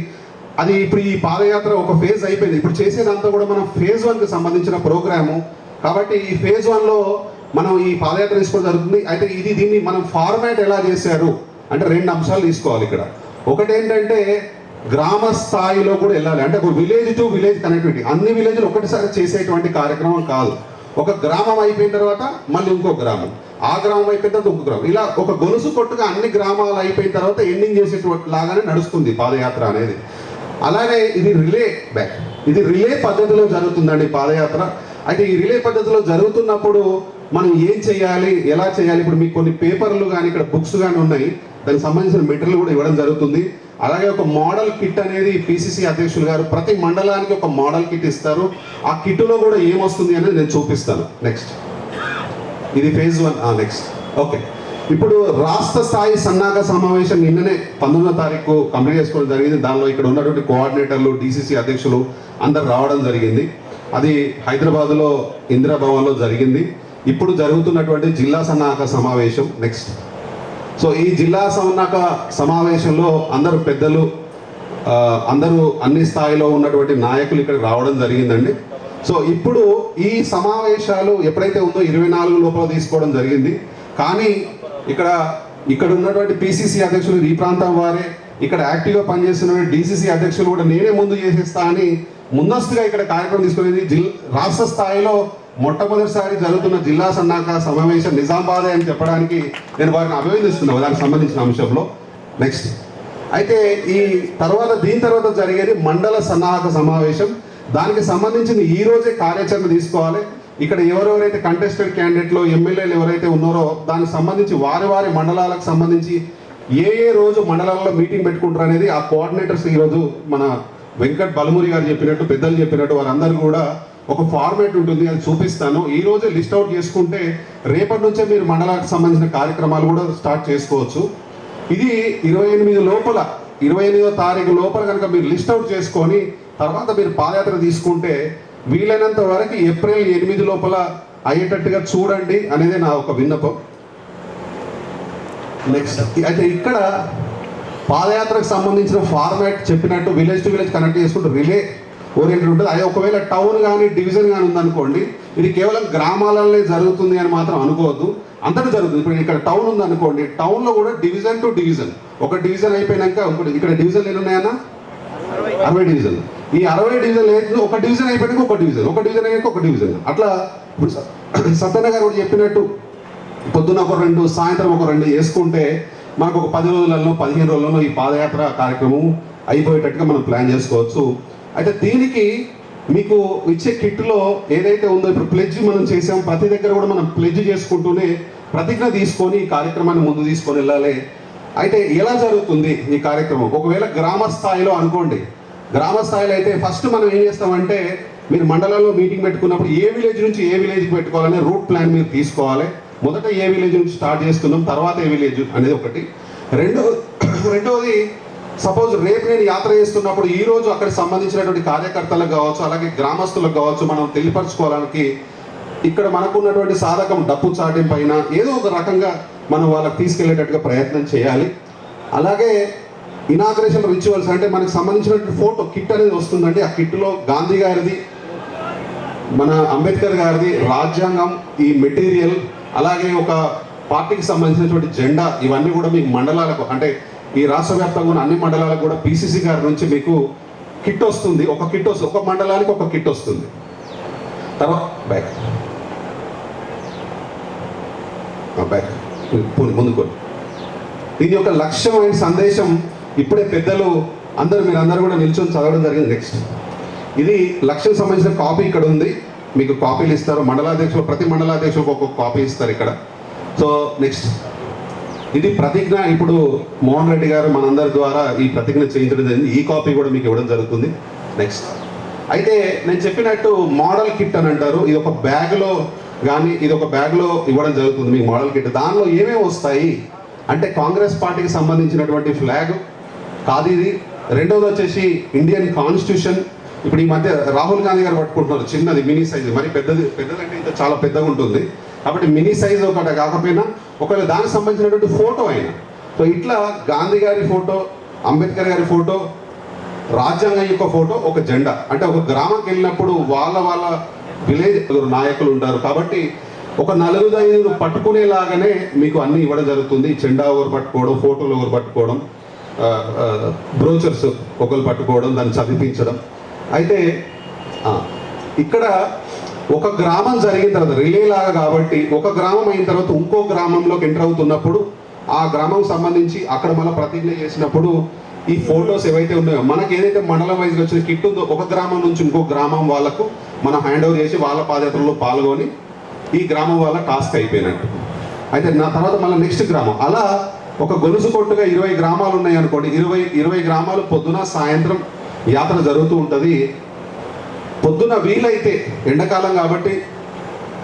అది ఇప్పుడు ఈ పాదయాత్ర ఒక ఫేజ్ అయిపోయింది. ఇప్పుడు చేసేదంతా కూడా మనం ఫేజ్ 1కి సంబంధించిన ప్రోగ్రాము. కాబట్టి ఈ ఫేజ్ 1లో మనం ఈ పాదయాత్ర తీసుకోవడం జరుగుతుంది. అయితే దీన్ని మనం ఫార్మాట్ ఎలా చేశారు అంటే 2 అంశాలు తీసుకోవాలి ఇక్కడ. ఒకటి ఏంటంటే గ్రామ స్థాయిలో కూడా వెళ్ళాలి, అంటే ఒక విలేజ్ టు విలేజ్ కనెక్టివిటీ. అన్ని విలేజ్లు ఒకటిసారి చేసేటువంటి కార్యక్రమం కాదు. ఒక గ్రామం అయిపోయిన తర్వాత మళ్ళీ ఇంకో గ్రామం, ఆ గ్రామం అయిపోయిన తర్వాత ఇంకో గ్రామం, ఇలా ఒక గొలుసు కొట్టుగా అన్ని గ్రామాలు అయిపోయిన తర్వాత ఎండింగ్ చేసేటువంటి లాగానే నడుస్తుంది పాదయాత్ర అనేది. అలాగే ఇది రిలే పద్ధతిలో జరుగుతుందండి పాదయాత్ర. అయితే ఈ రిలే పద్ధతిలో జరుగుతున్నప్పుడు మనం ఏం చేయాలి, ఎలా చేయాలి, ఇప్పుడు మీకు కొన్ని పేపర్లు కానీ ఇక్కడ బుక్స్ కానీ ఉన్నాయి, దానికి సంబంధించిన మెటీరియల్ కూడా ఇవ్వడం జరుగుతుంది. అలాగే ఒక మోడల్ కిట్ అనేది పిసిసి అధ్యక్షులు గారు ప్రతి మండలానికి ఒక మోడల్ కిట్ ఇస్తారు. ఆ కిట్లో కూడా ఏమొస్తుంది అనేది నేను చూపిస్తాను. నెక్స్ట్, ఇది ఫేజ్ 1. Next, okay. ఇప్పుడు రాష్ట్ర స్థాయి సన్నాహక సమావేశం నిన్ననే 19వ తారీఖు కంప్లీట్ చేసుకోవడం జరిగింది. దానిలో ఇక్కడ ఉన్నటువంటి కోఆర్డినేటర్లు, డిసిసి అధ్యక్షులు అందరు రావడం జరిగింది. అది హైదరాబాద్లో ఇందిరాభవన్లో జరిగింది. ఇప్పుడు జరుగుతున్నటువంటి జిల్లా సన్నాహక సమావేశం. నెక్స్ట్, సో ఈ జిల్లా సన్నాహక సమావేశంలో అందరూ పెద్దలు, అందరూ అన్ని స్థాయిలో ఉన్నటువంటి నాయకులు ఇక్కడ రావడం జరిగిందండి. సో ఇప్పుడు ఈ సమావేశాలు ఎప్పుడైతే ఉందో 24 లోపల తీసుకోవడం జరిగింది. కానీ ఇక్కడ ఉన్నటువంటి పిసిసి అధ్యక్షులు ఈ ప్రాంతం వారే, ఇక్కడ యాక్టివ్గా పనిచేస్తున్న డిసిసి అధ్యక్షులు కూడా నేనే ముందు చేసేస్తా అని ముందస్తుగా ఇక్కడ కార్యక్రమం తీసుకునేది. రాష్ట్ర స్థాయిలో మొట్టమొదటిసారి జరుగుతున్న జిల్లా సన్నాహక సమావేశం నిజామాబాద్ అని చెప్పడానికి నేను వారిని అభినందిస్తున్నాను దానికి సంబంధించిన అంశంలో. నెక్స్ట్, అయితే దీని తర్వాత జరిగేది మండల సన్నాహక సమావేశం. దానికి సంబంధించిన ఈ రోజే కార్యాచరణ తీసుకోవాలి. ఇక్కడ ఎవరెవరైతే కంటెస్టెడ్ క్యాండిడేట్లు, ఎమ్మెల్యేలు ఎవరైతే ఉన్నారో దానికి సంబంధించి వారి మండలాలకు సంబంధించి ఏ రోజు మండలాల్లో మీటింగ్ పెట్టుకుంటారు అనేది ఆ కోఆర్డినేటర్స్ ఈరోజు మన వెంకట్ బలమూరి గారు చెప్పినట్టు, పెద్దలు చెప్పినట్టు వారందరూ కూడా ఒక ఫార్మేట్ ఉంటుంది, అది చూపిస్తాను. ఈ రోజే లిస్ట్ అవుట్ చేసుకుంటే రేపటి నుంచే మీరు మండలానికి సంబంధించిన కార్యక్రమాలు కూడా స్టార్ట్ చేసుకోవచ్చు. ఇది 28వ తారీఖు లోపల కనుక మీరు లిస్ట్ అవుట్ చేసుకొని తర్వాత మీరు పాదయాత్ర తీసుకుంటే వీలైనంత వరకు ఏప్రిల్ 8 లోపల అయ్యేటట్టుగా చూడండి అనేది నా ఒక విన్నపం. నెక్స్ట్, అయితే ఇక్కడ పాదయాత్రకు సంబంధించిన ఫార్మాట్ చెప్పినట్టు విలేజ్ టు విలేజ్ కనెక్ట్ చేసుకుంటూ రిలే ఓరియంటెడ్ ఉంటుంది. అదే ఒకవేళ టౌన్ కానీ డివిజన్ కానీ ఉందనుకోండి, ఇది కేవలం గ్రామాలలోనే జరుగుతుంది అని మాత్రం అనుకోవద్దు, అంతటా జరుగుతుంది. ఇప్పుడు ఇక్కడ టౌన్ ఉందనుకోండి, టౌన్లో కూడా డివిజన్ టు డివిజన్, ఒక డివిజన్ అయిపోయినాక ఇంకోటి, ఇక్కడ డివిజన్లు ఎన్ని ఉన్నాయన్నా 60 డివిజన్లు. ఈ 60 డివిజన్లు ఏంటి, ఒక డివిజన్ అయిపోయాక ఒక డివిజన్, ఒక డివిజన్ అయ్యాక ఒక డివిజన్. అట్లా ఇప్పుడు సత్యన్న గారు కూడా చెప్పినట్టు పొద్దున ఒక 2, సాయంత్రం ఒక 2 వేసుకుంటే మనకు ఒక 10 రోజులలో 15 రోజులలో ఈ పాదయాత్ర కార్యక్రమం అయిపోయేటట్టుగా మనం ప్లాన్ చేసుకోవచ్చు. అయితే దీనికి మీకు ఇచ్చే కిట్లో ఏదైతే ఉందో ఇప్పుడు ప్లెడ్జ్ మనం చేసాం, ప్రతి దగ్గర కూడా మనం ప్లెడ్జ్ చేసుకుంటూనే ప్రతిజ్ఞ తీసుకొని ఈ కార్యక్రమాన్ని ముందు తీసుకొని వెళ్ళాలి. అయితే ఎలా జరుగుతుంది ఈ కార్యక్రమం? ఒకవేళ గ్రామ స్థాయిలో అనుకోండి, గ్రామ స్థాయిలో అయితే ఫస్ట్ మనం ఏం చేస్తామంటే, మీరు మండలంలో మీటింగ్ పెట్టుకున్నప్పుడు ఏ విలేజ్ నుంచి ఏ విలేజ్కి పెట్టుకోవాలనే రూట్ ప్లాన్ మీరు తీసుకోవాలి. మొదట ఏ విలేజ్ నుంచి స్టార్ట్ చేస్తున్నాం, తర్వాత ఏ విలేజ్ అనేది ఒకటి. రెండవది సపోజ్ రేపు నేను యాత్ర చేస్తున్నప్పుడు ఈ రోజు అక్కడికి సంబంధించినటువంటి కార్యకర్తలకు కావచ్చు, అలాగే గ్రామస్తులకు కావచ్చు, మనం తెలియపరచుకోవడానికి ఇక్కడ మనకున్నటువంటి సాధకం డప్పు చాటింపు పైన ఏదో ఒక రకంగా మనం వాళ్ళకి తీసుకెళ్లేటట్టుగా ప్రయత్నం చేయాలి. అలాగే ఇనాగ్రేషన్ రిచువల్స్ అంటే మనకు సంబంధించినటువంటి ఫోటో కిట్ అనేది వస్తుందండి. ఆ కిట్లో గాంధీ గారిది, మన అంబేద్కర్ గారిది, రాజ్యాంగం, ఈ మెటీరియల్, అలాగే ఒక పార్టీకి సంబంధించినటువంటి జెండా, ఇవన్నీ కూడా మీకు మండలాలకు అంటే ఈ రాష్ట్ర వ్యాప్తంగా ఉన్న అన్ని మండలాలకు కూడా పిసిసి గారి నుంచి మీకు కిట్ వస్తుంది. ఒక కిట్ వస్తుంది, ఒక మండలానికి ఒక కిట్ వస్తుంది. తర్వాత బ్యాక్ ముందుకు. దీని యొక్క లక్ష్యమైన సందేశం ఇప్పుడే పెద్దలు మీరందరూ కూడా నిల్చొని చదవడం జరిగింది. నెక్స్ట్ ఇది లక్ష్యం సంబంధించిన కాపీ ఇక్కడ ఉంది, మీకు కాపీలు ఇస్తారు. మండలాధ్యక్షులు ప్రతి మండలాధ్యక్షులకు ఒక్కొక్క కాపీ ఇస్తారు ఇక్కడ. సో నెక్స్ట్ ఇది ప్రతిజ్ఞ. ఇప్పుడు మోహన్ రెడ్డి గారు మనందరి ద్వారా ఈ ప్రతిజ్ఞ చేయించడం జరిగింది. ఈ కాపీ కూడా మీకు ఇవ్వడం జరుగుతుంది. నెక్స్ట్ అయితే నేను చెప్పినట్టు మోడల్ కిట్ అని అంటారు. ఇది ఒక బ్యాగ్లో కానీ ఇది ఒక బ్యాగ్లో ఇవ్వడం జరుగుతుంది మీకు మోడల్ కిట్. దానిలో ఏమేమి వస్తాయి అంటే కాంగ్రెస్ పార్టీకి సంబంధించినటువంటి ఫ్లాగ్ ఖాదీది, రెండవది వచ్చేసి ఇండియన్ కాన్స్టిట్యూషన్. ఇప్పుడు ఈ మధ్య రాహుల్ గాంధీ గారు పట్టుకుంటున్నారు చిన్నది మినీ సైజ్, మరి పెద్దదంటే ఇంత చాలా పెద్దగా ఉంటుంది కాబట్టి మినీ సైజ్ ఒకటి కాకపోయినా ఒకవేళ దానికి సంబంధించినటువంటి ఫోటో అయినా. సో ఇట్లా గాంధీ గారి ఫోటో, అంబేద్కర్ గారి ఫోటో, రాజ్యాంగం యొక్క ఫోటో, ఒక జెండా. అంటే ఒక గ్రామానికి వెళ్ళినప్పుడు వాళ్ళ విలేజ్ నాయకులు ఉంటారు కాబట్టి ఒక 4-5 పట్టుకునేలాగానే మీకు అన్ని ఇవ్వడం జరుగుతుంది. జెండా ఒకరు పట్టుకోవడం, ఫోటోలు ఒకరు పట్టుకోవడం, బ్రోచర్స్ ఒకరు పట్టుకోవడం, దాన్ని చదివించడం. అయితే ఇక్కడ ఒక గ్రామం జరిగిన తర్వాత రిలే లాగా కాబట్టి ఒక గ్రామం అయిన తర్వాత ఇంకో గ్రామంలోకి ఎంటర్ అవుతున్నప్పుడు ఆ గ్రామం సంబంధించి అక్కడ మళ్ళీ ప్రతిజ్ఞ చేసినప్పుడు ఈ ఫొటోస్ ఏవైతే ఉన్నాయో మనకి ఏదైతే మండలం వైజ్గా వచ్చిన కిట్ ఉందో ఒక గ్రామం నుంచి ఇంకో గ్రామం వాళ్ళకు మనం హ్యాండ్ ఓవర్ చేసి వాళ్ళ పాదయాత్రలో పాల్గొని ఈ గ్రామం వాళ్ళ టాస్క్ అయిపోయినట్టు. అయితే నా తర్వాత మళ్ళీ నెక్స్ట్ గ్రామం అలా ఒక గొలుసు కొట్టుగా 20 గ్రామాలు ఉన్నాయి అనుకోండి. 20 గ్రామాలు పొద్దున సాయంత్రం యాత్ర జరుగుతూ ఉంటుంది. పొద్దున వీలైతే ఎండాకాలం కాబట్టి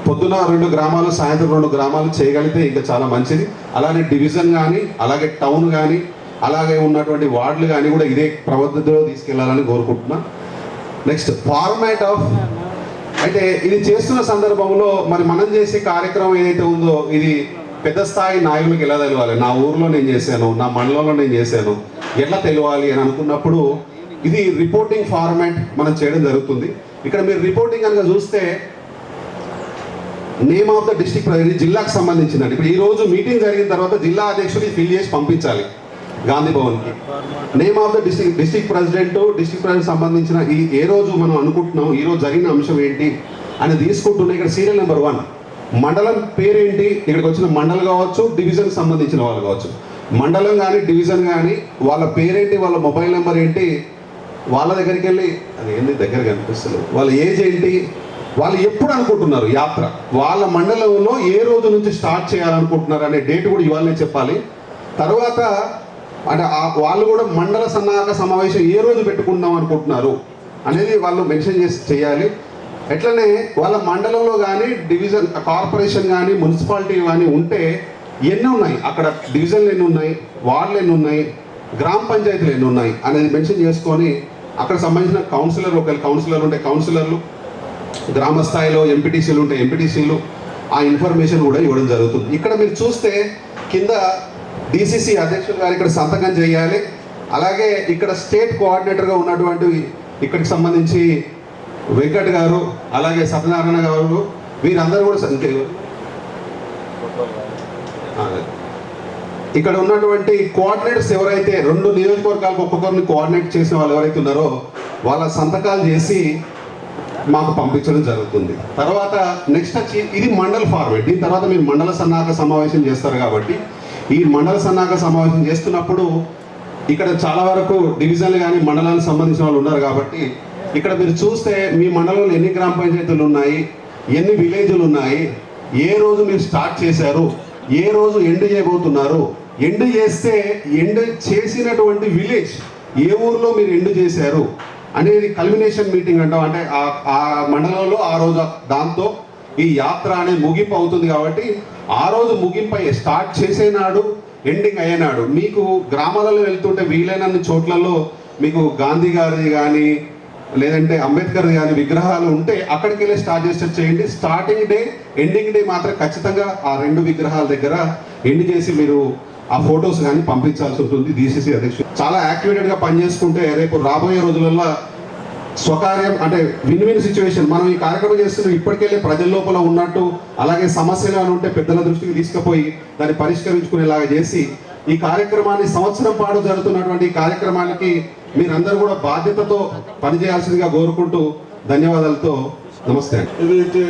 పొద్దున 2 గ్రామాలు, సాయంత్రం 2 గ్రామాలు చేయగలిగితే ఇంకా చాలా మంచిది. అలానే డివిజన్ కానీ, అలాగే టౌన్ కానీ, అలాగే ఉన్నటువంటి వార్డులు కానీ కూడా ఇదే ప్రవర్తనలో తీసుకెళ్లాలని కోరుకుంటున్నా. నెక్స్ట్ ఫార్మాట్ ఆఫ్ అయితే ఇది చేస్తున్న సందర్భంలో మరి మనం చేసే కార్యక్రమం ఏదైతే ఉందో ఇది పెద్ద స్థాయి నాయకులకు ఎలా తెలవాలి, నా ఊర్లో నేను చేశాను, నా మండలంలో నేను చేశాను, ఎట్లా తెలియాలి అని అనుకున్నప్పుడు ఇది రిపోర్టింగ్ ఫార్మాట్ మనం చేయడం జరుగుతుంది. ఇక్కడ మీరు రిపోర్టింగ్ కనుక చూస్తే నేమ్ ఆఫ్ ద డిస్ట్రిక్ట్, జిల్లాకు సంబంధించిందండి. ఇప్పుడు ఈ రోజు మీటింగ్ జరిగిన తర్వాత జిల్లా అధ్యక్షుడికి ఫిల్ చేసి పంపించాలి గాంధీ భవన్కి. Name of the district president సంబంధించిన ఏ రోజు మనం అనుకుంటున్నాం, ఈ రోజు జరిగిన అంశం ఏంటి అని తీసుకుంటున్నాం. ఇక్కడ సీరియల్ నెంబర్ 1 మండలం పేరేంటి, ఇక్కడికి వచ్చిన మండలం కావచ్చు, డివిజన్ సంబంధించిన వాళ్ళు కావచ్చు, మండలం కానీ డివిజన్ కానీ వాళ్ళ పేరేంటి, వాళ్ళ మొబైల్ నెంబర్ ఏంటి, వాళ్ళ దగ్గరికి వెళ్ళి అది ఏంటి దగ్గర కనిపిస్తుంది, వాళ్ళ ఏజ్ ఏంటి, వాళ్ళు ఎప్పుడు అనుకుంటున్నారు యాత్ర, వాళ్ళ మండలంలో ఏ రోజు నుంచి స్టార్ట్ చేయాలనుకుంటున్నారు అనే డేట్ కూడా ఇవాళనే చెప్పాలి. తర్వాత అంటే వాళ్ళు కూడా మండల సన్నాహక సమావేశం ఏ రోజు పెట్టుకుందాం అనుకుంటున్నారు అనేది వాళ్ళు మెన్షన్ చేసి చేయాలి. ఎట్లనే వాళ్ళ మండలంలో కానీ డివిజన్ కార్పొరేషన్ కానీ మున్సిపాలిటీ కానీ ఉంటే ఎన్ని ఉన్నాయి, అక్కడ డివిజన్లు ఎన్ని ఉన్నాయి, వార్డులు ఎన్ని ఉన్నాయి, గ్రామ పంచాయతీలు ఎన్ని ఉన్నాయి అనేది మెన్షన్ చేసుకొని అక్కడ సంబంధించిన కౌన్సిలర్, ఒకవేళ కౌన్సిలర్ ఉంటే కౌన్సిలర్లు, గ్రామ స్థాయిలో ఎంపీటీసీలు ఉంటే ఎంపీటీసీలు, ఆ ఇన్ఫర్మేషన్ కూడా ఇవ్వడం జరుగుతుంది. ఇక్కడ మీరు చూస్తే కింద డిసిసి అధ్యక్షులు గారు ఇక్కడ సంతకం చేయాలి. అలాగే ఇక్కడ స్టేట్ కోఆర్డినేటర్గా ఉన్నటువంటి ఇక్కడికి సంబంధించి వెంకట్ గారు, అలాగే సత్యనారాయణ గారు, వీరందరూ కూడా ఇక్కడ ఉన్నటువంటి కోఆర్డినేటర్స్ ఎవరైతే 2 నియోజకవర్గాలకు ఒక్కొక్కరిని కోఆర్డినేట్ చేసిన వాళ్ళు ఎవరైతే ఉన్నారో వాళ్ళ సంతకాలు చేసి మాకు పంపించడం జరుగుతుంది. తర్వాత నెక్స్ట్ వచ్చి ఇది మండల ఫార్మేట్. దీని తర్వాత మీరు మండల సన్నాహక సమావేశం చేస్తారు కాబట్టి ఈ మండల సన్నాహక సమావేశం చేస్తున్నప్పుడు ఇక్కడ చాలా వరకు డివిజన్లు కానీ మండలానికి సంబంధించిన వాళ్ళు ఉన్నారు కాబట్టి ఇక్కడ మీరు చూస్తే మీ మండలంలో ఎన్ని గ్రామ పంచాయతీలు ఉన్నాయి, ఎన్ని విలేజ్లు ఉన్నాయి, ఏ రోజు మీరు స్టార్ట్ చేశారు, ఏ రోజు ఎండ్ చేయబోతున్నారు, ఎండ్ చేస్తే ఎండ్ చేసినటువంటి విలేజ్ ఏ ఊర్లో మీరు ఎండ్ చేశారు అనేది కల్మినేషన్ మీటింగ్ అంటాం. అంటే ఆ మండలంలో ఆ రోజు దాంతో ఈ యాత్ర అనేది ముగింపు అవుతుంది. కాబట్టి ఆ రోజు ముగింపు స్టార్ట్ చేసేనాడు ఎండింగ్ అయ్యేనాడు మీకు గ్రామాలలో వెళ్తుంటే వీలైనన్ని చోట్లలో మీకు గాంధీ గారిది కానీ లేదంటే అంబేద్కర్ కానీ విగ్రహాలు ఉంటే అక్కడికి వెళ్ళి స్టార్ట్ చేయండి. స్టార్టింగ్ డే ఎండింగ్ డే మాత్రం ఖచ్చితంగా ఆ 2 విగ్రహాల దగ్గర ఎండ్ చేసి మీరు ఆ ఫొటోస్ కానీ పంపించాల్సి ఉంటుంది. DCC అధ్యక్షుడు చాలా యాక్టివేటెడ్గా పనిచేసుకుంటే రేపు రాబోయే రోజులలో స్వకార్యం అంటే విన్ విన్ సిచ్యువేషన్. మనం ఈ కార్యక్రమం చేస్తున్నాం ఇప్పటికెళ్ళి ప్రజల లోపల ఉన్నట్టు, అలాగే సమస్యలు అని ఉంటే పెద్దల దృష్టికి తీసుకుపోయి దాన్ని పరిష్కరించుకునేలాగా చేసి ఈ కార్యక్రమాన్ని సంవత్సరం పాటు జరుగుతున్నటువంటి ఈ కార్యక్రమానికి మీరందరూ కూడా బాధ్యతతో పనిచేయాల్సిందిగా కోరుకుంటూ ధన్యవాదాలతో నమస్తే. ఏదైతే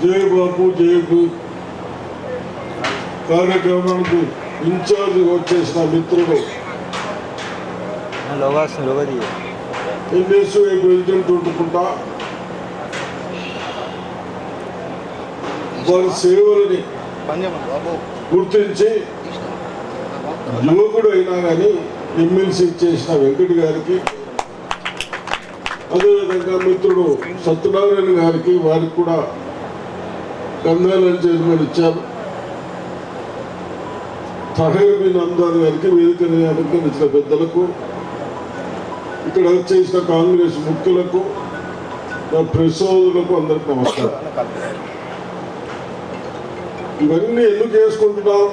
జై బాపు జై భీమ్ కార్యక్రమానికి ఇన్ఛార్జ్ వచ్చేసిన మిత్రుడు NSUI ప్రెసిడెంట్ ఉంటుకుంటా వారి సేవలని గుర్తించి యువకుడు అయినా కానీ ఎమ్మెల్సీ చేసిన వెంకట్ గారికి, అదేవిధంగా మిత్రుడు సత్యనారాయణ గారికి, వారికి కూడా కందాలని చైర్మన్ ఇచ్చారు. తహేబిన్ అందార్ గారికి, వేదికని అలంకరించిన పెద్దలకు, ఇక్కడ చేసిన కాంగ్రెస్ ముఖ్యులకు, నా ప్రెస్ సోదరులకు అందరికి నమస్కారం. ఇవన్నీ ఎందుకు చేసుకుంటున్నాం,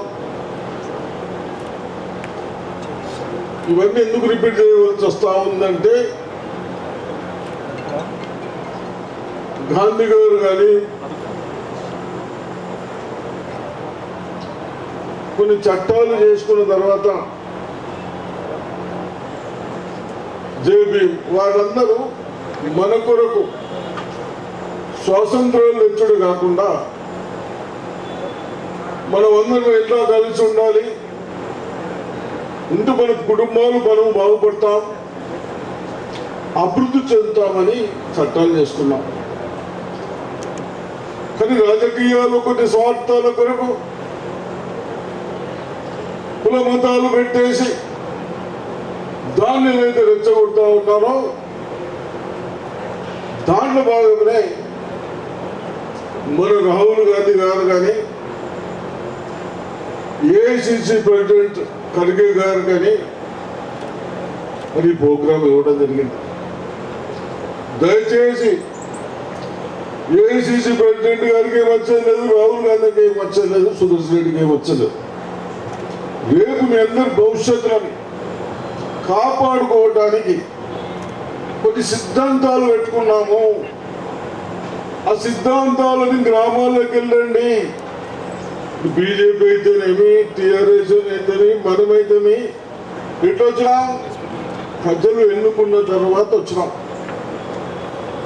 ఇవన్నీ ఎందుకు రిపీట్ చేయవలసి వస్తా ఉందంటే గాంధీ గారు కానీ కొన్ని చట్టాలు చేసుకున్న తర్వాత జేబీ వాళ్ళందరూ మన కొరకు స్వాతంత్రాలు తెచ్చుడు కాకుండా మనం అందరం ఎట్లా కలిసి ఉండాలి, ఉంటే మన కుటుంబాలు మనం బాగుపడతాం, అభివృద్ధి చెందుతామని చట్టాలు చేసుకున్నాం. కానీ రాజకీయాలు కొన్ని స్వార్థాల కొరకు కుల మతాలు పెట్టేసి దాన్ని ఏదైతే రెచ్చగొడతా ఉన్నారో దాంట్లో భాగంగానే మన రాహుల్ గాంధీ గారు కానీ ఏఐసిసి ప్రెసిడెంట్ ఖర్గే గారు కానీ మరి ప్రోగ్రాం ఇవ్వడం జరిగింది. దయచేసి ఏఐసిసి ప్రెసిడెంట్ గారికి ఏం వచ్చలేదు, రాహుల్ గాంధీకి ఏం వచ్చలేదు, సుదర్శన్ రెడ్డికి ఏం వచ్చలేదు. రేపు మీ అందరి భవిష్యత్తులను కాపాడుకోవడానికి కొన్ని సిద్ధాంతాలు పెట్టుకున్నాము. ఆ సిద్ధాంతాలని గ్రామాల్లోకి వెళ్ళండి. బీజేపీ అయితేనేమి, టీఆర్ఎస్ అయితేనే, మనమైతేనే ఎట్లా వచ్చినాం, ప్రజలు ఎన్నుకున్న తర్వాత వచ్చినాం.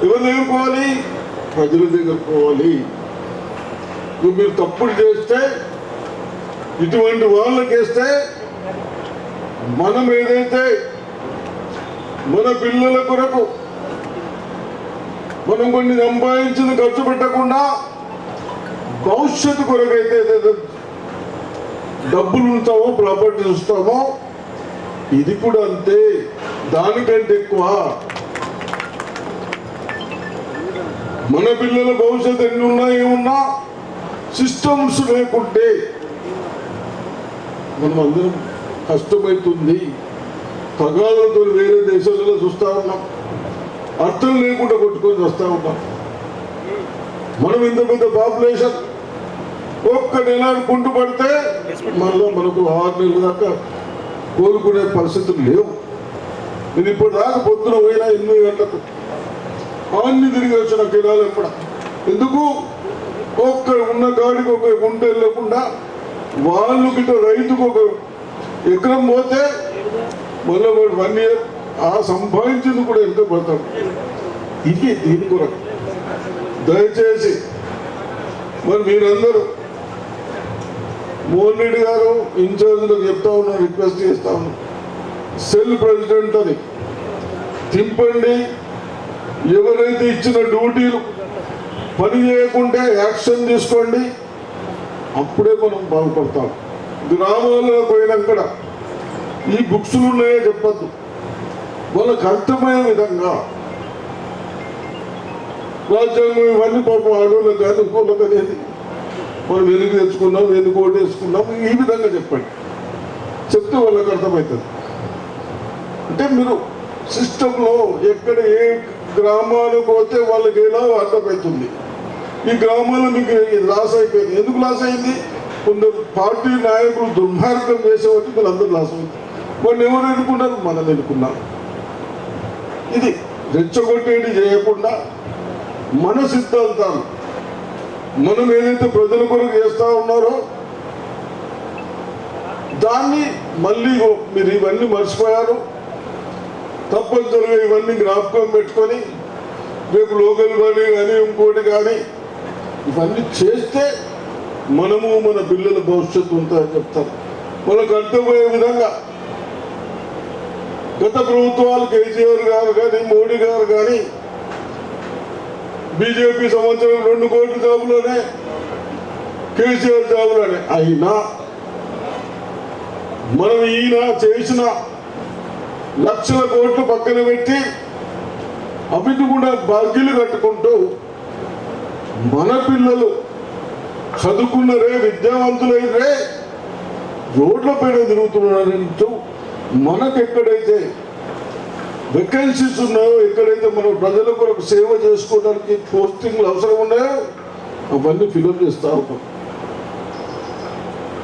ఎవరు ఎదుర్కోవాలి, ప్రజలు ఎదుర్కోవాలి. మీరు తప్పులు చేస్తే ఇటువంటి వాళ్ళకి వేస్తే మనం ఏదైతే మన పిల్లల కొరకు మనం కొన్ని సంపాదించింది ఖర్చు పెట్టకుండా భవిష్యత్తు కొరకు అయితే ఏదైతే డబ్బులు ఉంటామో, ప్రాపర్టీ చూస్తామో, ఇది కూడా అంతే, దానికంటే ఎక్కువ. మన పిల్లల భవిష్యత్తు ఎన్ని ఉన్నా ఏమున్నా సిస్టమ్స్ లేకుంటే మనం అందరం కష్టమవుతుంది. తగాదాలతో వేరే దేశాలలో చూస్తూ ఉన్నాం, అర్థం లేకుండా కొట్టుకొని వస్తూ ఉన్నాం. మనం ఇంత పెద్ద పాపులేషన్ ఒక్క నెల కుంటు పడితే మళ్ళీ మనకు 6 నెలల దాకా కోలుకునే పరిస్థితులు లేవు. నేను ఇప్పుడు దాకా పొద్దున పోయినా 8 గంటలకు అన్ని తిరిగి వచ్చిన కిరాలు ఎప్పుడ ఎందుకు ఒక్క ఉన్న గాడికి ఒక గుంట వెళ్ళకుండా వాళ్ళు గిట్ట రైతుకు ఒక ఎకరం పోతే మళ్ళీ 1 ఇయర్ ఆ సంపాదించింది కూడా ఎంత పడతాడు. ఇది దీని కొరకు దయచేసి మరి మీరందరూ మోహన్ రెడ్డి గారు ఇన్ఛార్జ్లో చెప్తా ఉన్నారు, రిక్వెస్ట్ చేస్తా ఉన్నారు, సెల్ ప్రెసిడెంట్ అని తింపండి. ఎవరైతే ఇచ్చిన డ్యూటీలు పని చేయకుంటే యాక్షన్ తీసుకోండి. అప్పుడే మనం బాగుపడతాం. గ్రామాల్లో పోయినాక ఈ బుక్స్లు ఉన్నాయో చెప్పద్దు, వాళ్ళకి అర్థమయ్యే విధంగా రాజ్యాంగం ఇవన్నీ పాపం ఆడోళ్ళకి కానీ ఇంకోళ్ళకి అనేది మనం వెలుగు తెచ్చుకున్నాం, వెలుగు ఓటేసుకున్నాం, ఈ విధంగా చెప్పండి. చెప్తే వాళ్ళకి అర్థమవుతుంది. అంటే మీరు సిస్టంలో ఎక్కడ ఏ గ్రామాలకు పోతే వాళ్ళకి ఎలా అర్థమవుతుంది. ఈ గ్రామాల్లో మీకు లాస్ అయిపోయింది. ఎందుకు లాస్ అయింది? కొందరు పార్టీ నాయకులు దుర్మార్గం చేసేవాటి వీళ్ళందరూ లాస్ అయింది. వాళ్ళు ఎవరు ఎన్నుకున్నారు? మనం ఎన్నుకున్నాం. ఇది రెచ్చగొట్టేది చేయకుండా మన సిద్ధాంతాలు మనం ఏదైతే ప్రజల కొరకు చేస్తూ ఉన్నారో దాన్ని మళ్ళీ మీరు ఇవన్నీ మర్చిపోయారు. తప్పనిసరిగా ఇవన్నీ జ్ఞాపకం పెట్టుకొని రేపు లోకల్ కానీ ఇంకోటి కానీ ఇవన్నీ చేస్తే మనము మన పిల్లల భవిష్యత్తు ఉంటుందని చెప్తారు. మనకు అర్థమయ్యే విధంగా గత ప్రభుత్వాలు కేసీఆర్ గారు కానీ మోడీ గారు కానీ బీజేపీ సంవత్సరం 2 కోట్ల జాబులోనే కేసీఆర్ జాబులోనే అయినా మనం ఈయన చేసిన లక్షల కోట్లు పక్కన పెట్టి అవిటి కూడా బాకీలు కట్టుకుంటూ మన పిల్లలు చదువుకున్నరే విద్యావంతులైనరే రోడ్ల పైన తిరుగుతున్నారంటూ మనకెక్కడైతే వేకెన్సీస్ ఉన్నాయో, ఎక్కడైతే మనం ప్రజల కొరకు సేవ చేసుకోవడానికి పోస్టింగ్లు అవసరం ఉన్నాయో అవన్నీ ఫిలప్ చేస్తూ ఉంటాం.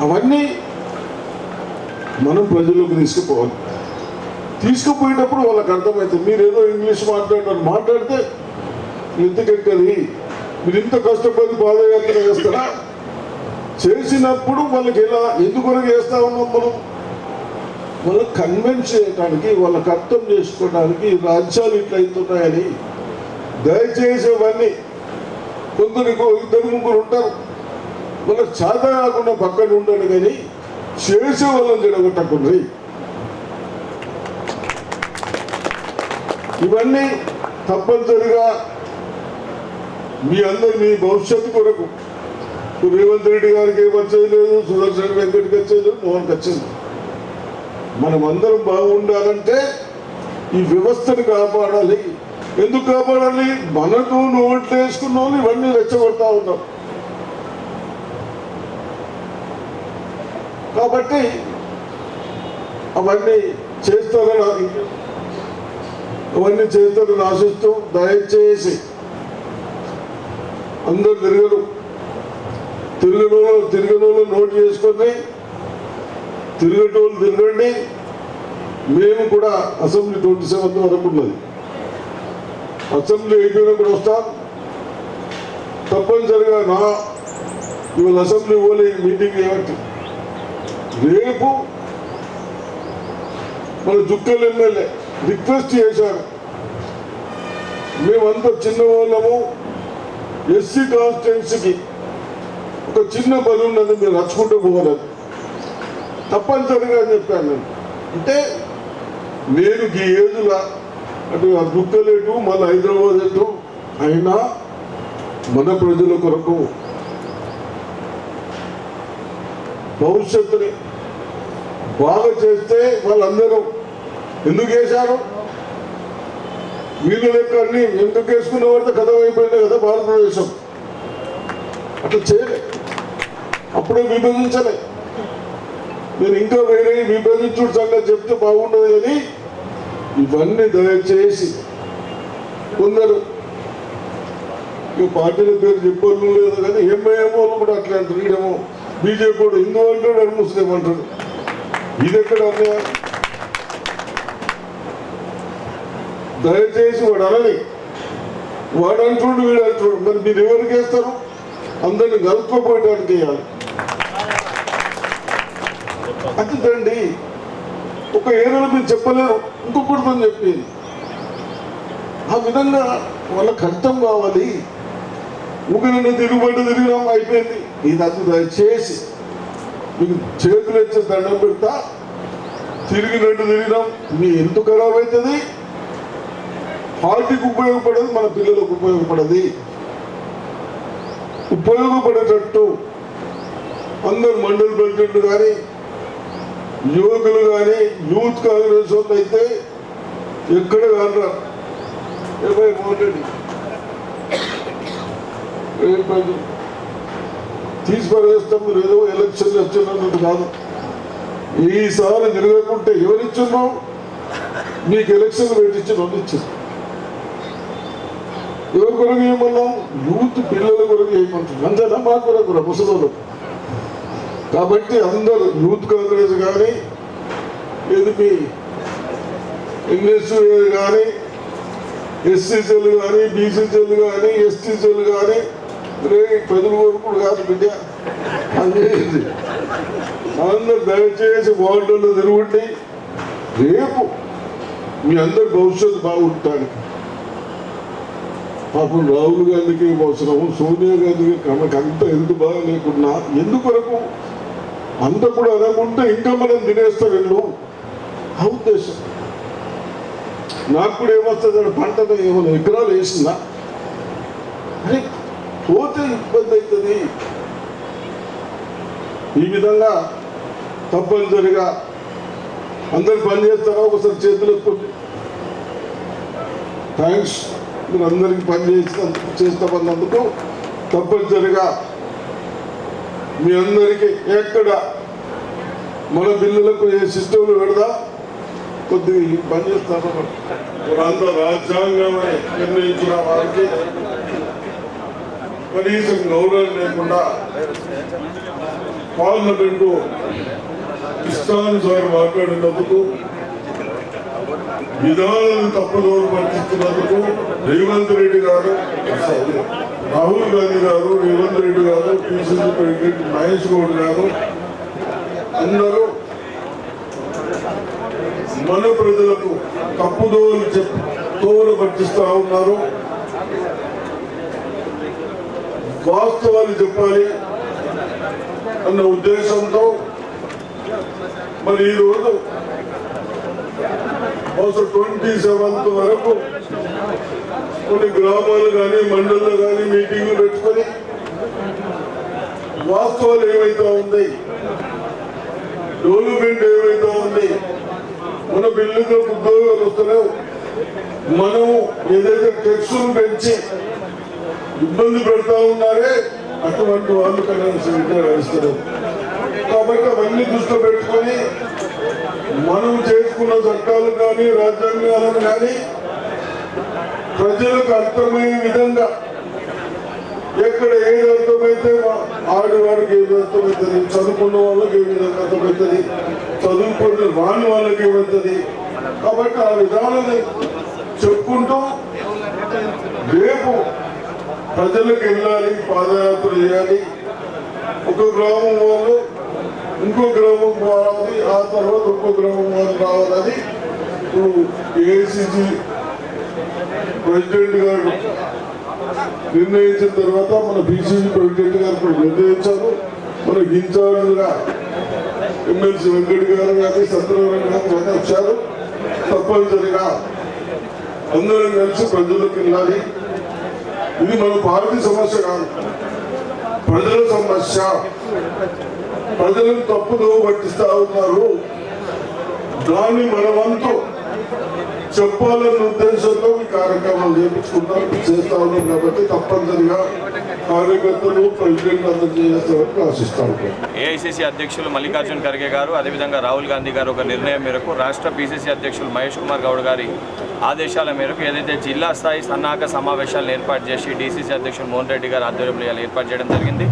అవన్నీ మనం ప్రజలకు తీసుకుపోవాలి. తీసుకుపోయేటప్పుడు వాళ్ళకి అర్థమవుతుంది. మీరు ఏదో ఇంగ్లీష్ మాట్లాడితే ఎందుకెక్కది, మీరు ఇంత కష్టపడి పాదయాత్ర చేస్తారా? చేసినప్పుడు వాళ్ళకి ఎలా ఎందుకొరకు చేస్తా ఉన్నాం మనం? వాళ్ళకి కన్విన్స్ చేయడానికి, వాళ్ళకి అర్థం చేసుకోవడానికి రాజ్యాలు ఇట్లయితున్నాయని. దయచేసి అవన్నీ కొందరికి 2-3 ఉంటారు, వాళ్ళకి చేత కాకుండా పక్కన ఉండండి, కానీ చేసే వాళ్ళని జడగొట్టకుండా. ఇవన్నీ తప్పనిసరిగా మీ భవిష్యత్తు కొరకు రేవంత్ రెడ్డి గారికి ఏమొచ్చేది లేదు, సుదర్శన్ వెంకట్కి వచ్చేది లేదు, మోహన్కి వచ్చేది. మనమందరం బాగుండాలంటే ఈ వ్యవస్థను కాపాడాలి. ఎందుకు కాపాడాలి? మనకు నోట్లు వేసుకున్న వాళ్ళు ఇవన్నీ రెచ్చగొడతా ఉన్నాం. కాబట్టి అవన్నీ చేస్తారని ఆశిస్తూ దయచేసి అందరు తిరగడంలో నోట్ చేసుకొని తిరిగేటోళ్ళు తిరగండి. మేము కూడా అసెంబ్లీ 27 వరకు ఉన్నది. అసెంబ్లీ అయిపోయినప్పుడు వస్తాం. తప్పనిసరిగా ఇవాళ అసెంబ్లీ పోలే మీటింగ్ ఏమంటే రేపు మన జుక్కల్ ఎమ్మెల్యే రిక్వెస్ట్ చేశారు, మేమంతా చిన్న వాళ్ళము, ఎస్సీ కాన్స్టిట్యున్సీకి ఒక చిన్న పని ఉన్నది, మీరు నచ్చుకుంటూ పోవాలి. తప్పనిసరిగా చెప్పాను నేను. అంటే నేను ఈ ఏజ్లో అటు దుక్కలేటు మళ్ళీ హైదరాబాద్ ఎటు అయినా మన ప్రజల కొరకు భవిష్యత్తుని బాగా చేస్తే వాళ్ళందరూ ఎందుకు వేశారు? వీళ్ళ లెక్క అన్ని ఎందుకు వేసుకున్న వాడితే కథ అయిపోయింది కదా భారతదేశం. అట్లా చేయలే, అప్పుడే విభజించలే. నేను ఇంకా వేరే విభజించుడు సంగతి చెప్తే బాగుండదు, కానీ ఇవన్నీ దయచేసి కొందరు పార్టీల పేరు చెప్పడం లేదు, కానీ ఎంఐఎంఓ కూడా అట్లా అంటారు. ఈడేమో బీజేపీ కూడా హిందూ అంటాడు, అని ముస్లిం అంటాడు. ఇది ఎక్కడ అన్యాయం? దయచేసి వాడు అనని, వాడు అంటుండు వీడు అంటుండు, మరి మీరు ఎవరికి వేస్తారు? అందరిని కలుపుకోపోయడానికి వేయాలి. అంతేండి, ఒక ఏరియాలో మీరు చెప్పలేరు, ఇంకొకటితో చెప్పింది. ఆ విధంగా వాళ్ళకి అర్థం కావాలి. ఊరిని తిరిగినాం అయిపోయింది. ఇదంతా దయచేసి మీకు చేతులు ఇచ్చే దండం పెడతా. తిరిగినట్టు తిరిగినాం, మీ ఎందుకు ఖరాబ్ అవుతుంది? పార్టీకి ఉపయోగపడదు, మన పిల్లలకు ఉపయోగపడది. ఉపయోగపడేటట్టు అందరు మండల ప్రెసిడెంట్లు కానీ యువకులు కానీ యూత్ కాంగ్రెస్ వాళ్ళు అయితే ఎక్కడ కానరా తీసి పడేస్తాం. మీరు ఏదో ఎలక్షన్లు వచ్చినట్టు కాదు. ఈసారి తిరగకుంటే ఎవరిచ్చున్నావు? మీకు ఎలక్షన్లు పెట్టించిన వాళ్ళు ఇచ్చారు. ఎవరి కొరకు ఏమన్నాం? యూత్ పిల్లల కొరకు ఏమంటున్నాం. అంతేనా? మా కొరకు ముసలు. కాబట్టి అందరూ యూత్ కాంగ్రెస్ కానీ ఎదిపి ఎన్ఎస్యూ కానీ ఎస్సీసీలు కానీ బీసీసీలు కానీ ఎస్టీసీలు కానీ ప్రజల వరకు కాదు బిడ్డ అనేది. అందరు దయచేసి వార్డుల్లో తిరుగుండి. రేపు మీ అందరి భవిష్యత్తు బాగుంటానికి. పాపం రాహుల్ గాంధీకి అవసరం, సోనియా గాంధీకి మనకు అంత ఎంత బాగా లేకున్నా ఎందుకొరకు అంత కూడా అనకుంటే ఇంకా మనం తినేస్తాం వెళ్ళు ఆ ఉద్దేశం. నాకు కూడా ఏమొస్తుంది, పంట ఏమైనా ఎకరాలు వేసిందా అని పోతే ఇబ్బంది అవుతుంది. ఈ విధంగా తప్పనిసరిగా అందరు పనిచేస్తారా? ఒకసారి చేతులు ఎక్కుంది. థ్యాంక్స్, మీరు అందరికీ పని చేస్తామన్నందుకు. తప్పనిసరిగా మీ అందరికీ ఎక్కడ మన పిల్లలకు ఏ సిస్టంలో పెడదా కొద్దిగా పని చేస్తాను. అంతా రాజ్యాంగమే నిర్ణయించిన వారికి కనీసం గౌరవం లేకుండా పార్లమెంటు ఇష్టానుసారం మాట్లాడినందుకు, విధానాలను తప్పుదోవ పట్టిస్తున్నందుకు రేవంత్ రెడ్డి గారు, రాహుల్ గాంధీ గారు, రేవంత్ రెడ్డి గారు, పిసిసి ప్రెసిడెంట్ మహేష్ గౌడ్ గారు అందరూ మన ప్రజలకు తప్పుదోవలు పట్టిస్తూ ఉన్నారు. వాస్తవాలు చెప్పాలి అన్న ఉద్దేశంతో మరి ఈరోజు బహుశా 27th వరకు కొన్ని గ్రామాలు కానీ మండళ్ళు కానీ మీటింగ్లు పెట్టుకొని వాస్తవాలు ఏమైతే ఉంది, డెవలప్మెంట్ ఏమైతే ఉంది, మన బిల్లుగా ఉద్యోగాలు వస్తున్నావు, మనము ఏదైతే ట్యాక్సులు పెంచి ఇబ్బంది పెడతా ఉన్నారే అటువంటి వాళ్ళు కనీసం వేస్తారు. కాబట్టి అవన్నీ దృష్టిలో పెట్టుకొని మనం చేసుకున్న చట్టాలు కానీ రాజ్యాంగాలను కానీ ప్రజలకు అర్థమయ్యే విధంగా, ఎక్కడ ఏది అర్థమైతే ఆడవారికి ఏది అర్థమవుతుంది, చదువుకున్న వాళ్ళకి ఏ విధంగా అర్థమవుతుంది, చదువుకున్న రాని వాళ్ళకి ఏమవుతుంది. కాబట్టి ఆ విధానాన్ని చెప్పుకుంటూ రేపు ప్రజలకు వెళ్ళాలి, పాదయాత్ర చేయాలి. ఒక గ్రామం వాళ్ళు ఇంకో గ్రామం రావాలి, ఆ తర్వాత ఇంకో గ్రామం వాళ్ళు రావాలని ఇప్పుడు ఏఐసిసి ప్రెసిడెంట్ గారు నిర్ణయించిన తర్వాత మన పిసిసి ప్రెసిడెంట్ గారు కూడా నిర్ణయించారు. మనకి ఇన్ఛార్జ్గా ఎమ్మెల్సీ వెంకట్ గారు కానీ సత్యనారాయణ గారు కానీ వచ్చారు. తప్పనిసరిగా అందరం కలిసి ప్రజలకు వెళ్ళాలి. ఇది మన పార్టీ సమస్య కాదు, ప్రజల సమస్య. ప్రజలను తప్పుదోవ పట్టిస్తా ఉన్నారు. దాన్ని మనమంతా చెప్పాలన్న ఉద్దేశంతో ఈ కార్యక్రమాలు చేస్తా ఉన్నాం. కాబట్టి తప్పనిసరిగా కార్యకర్తలు ప్రెసిడెంట్ అందరూ చేస్తామని ఆశిస్తా ఉంటాం. ఏఐసిసి అధ్యక్షులు మల్లికార్జున్ ఖర్గే గారు, అదేవిధంగా రాహుల్ గాంధీ గారు ఒక నిర్ణయం మేరకు, రాష్ట్ర పిసిసి అధ్యక్షులు మహేష్ కుమార్ గౌడ్ గారి ఆదేశాల మేరకు ఏదైతే జిల్లా స్థాయి సన్నాహక సమావేశాలను ఏర్పాటు చేసి డిసిసి అధ్యక్షులు మోహన్ రెడ్డి గారు ఆధ్వర్యంలో ఏర్పాటు చేయడం జరిగింది.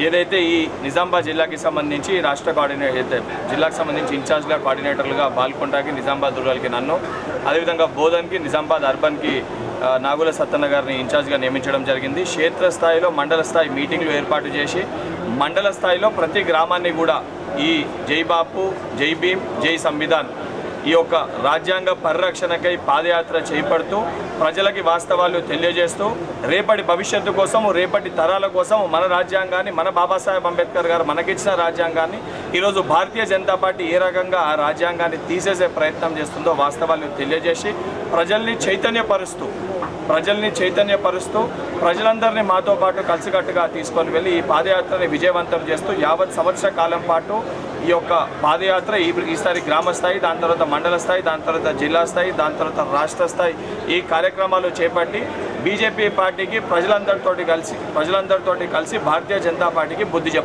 ఏదైతే ఈ నిజామాబాద్ జిల్లాకి సంబంధించి రాష్ట్ర జిల్లాకు సంబంధించి ఇన్ఛార్జ్గా కోఆర్డినేటర్లుగా బాల్కొండకి, నిజామాబాద్ రూరల్కి నన్ను, అదేవిధంగా బోధన్కి, నిజామాబాద్ అర్బన్కి నాగుల సత్తన్న గారిని ఇన్ఛార్జ్గా నియమించడం జరిగింది. క్షేత్రస్థాయిలో మండల స్థాయి మీటింగ్లు ఏర్పాటు చేసి మండల స్థాయిలో ప్రతి గ్రామాన్ని కూడా ఈ జై బాపు, జై భీమ్, జై సంవిధాన్ ఈ యొక్క రాజ్యాంగ పరిరక్షణకై పాదయాత్ర చేపడుతూ ప్రజలకి వాస్తవాలు తెలియజేస్తూ రేపటి భవిష్యత్తు కోసం, రేపటి తరాల కోసం మన రాజ్యాంగాన్ని, మన బాబాసాహెబ్ అంబేద్కర్ గారు మనకిచ్చిన రాజ్యాంగాన్ని ఈరోజు భారతీయ జనతా పార్టీ ఏ రకంగా ఆ రాజ్యాంగాన్ని తీసేసే ప్రయత్నం చేస్తుందో వాస్తవాలు తెలియజేసి ప్రజల్ని చైతన్యపరుస్తూ ప్రజలందరినీ మాతో పాటు కలిసికట్టుగా తీసుకొని వెళ్ళి ఈ పాదయాత్రని విజయవంతం చేస్తూ యావత్ సంవత్సర కాలం పాటు ఈ యొక్క పాదయాత్ర ఈసారి గ్రామ స్థాయి, దాని తర్వాత మండల స్థాయి, దాని తర్వాత జిల్లా స్థాయి, దాని తర్వాత రాష్ట్ర స్థాయి ఈ కార్యక్రమాలు చేపట్టి బీజేపీ పార్టీకి ప్రజలందరితోటి కలిసి భారతీయ జనతా పార్టీకి బుద్ధి చెప్పాలి.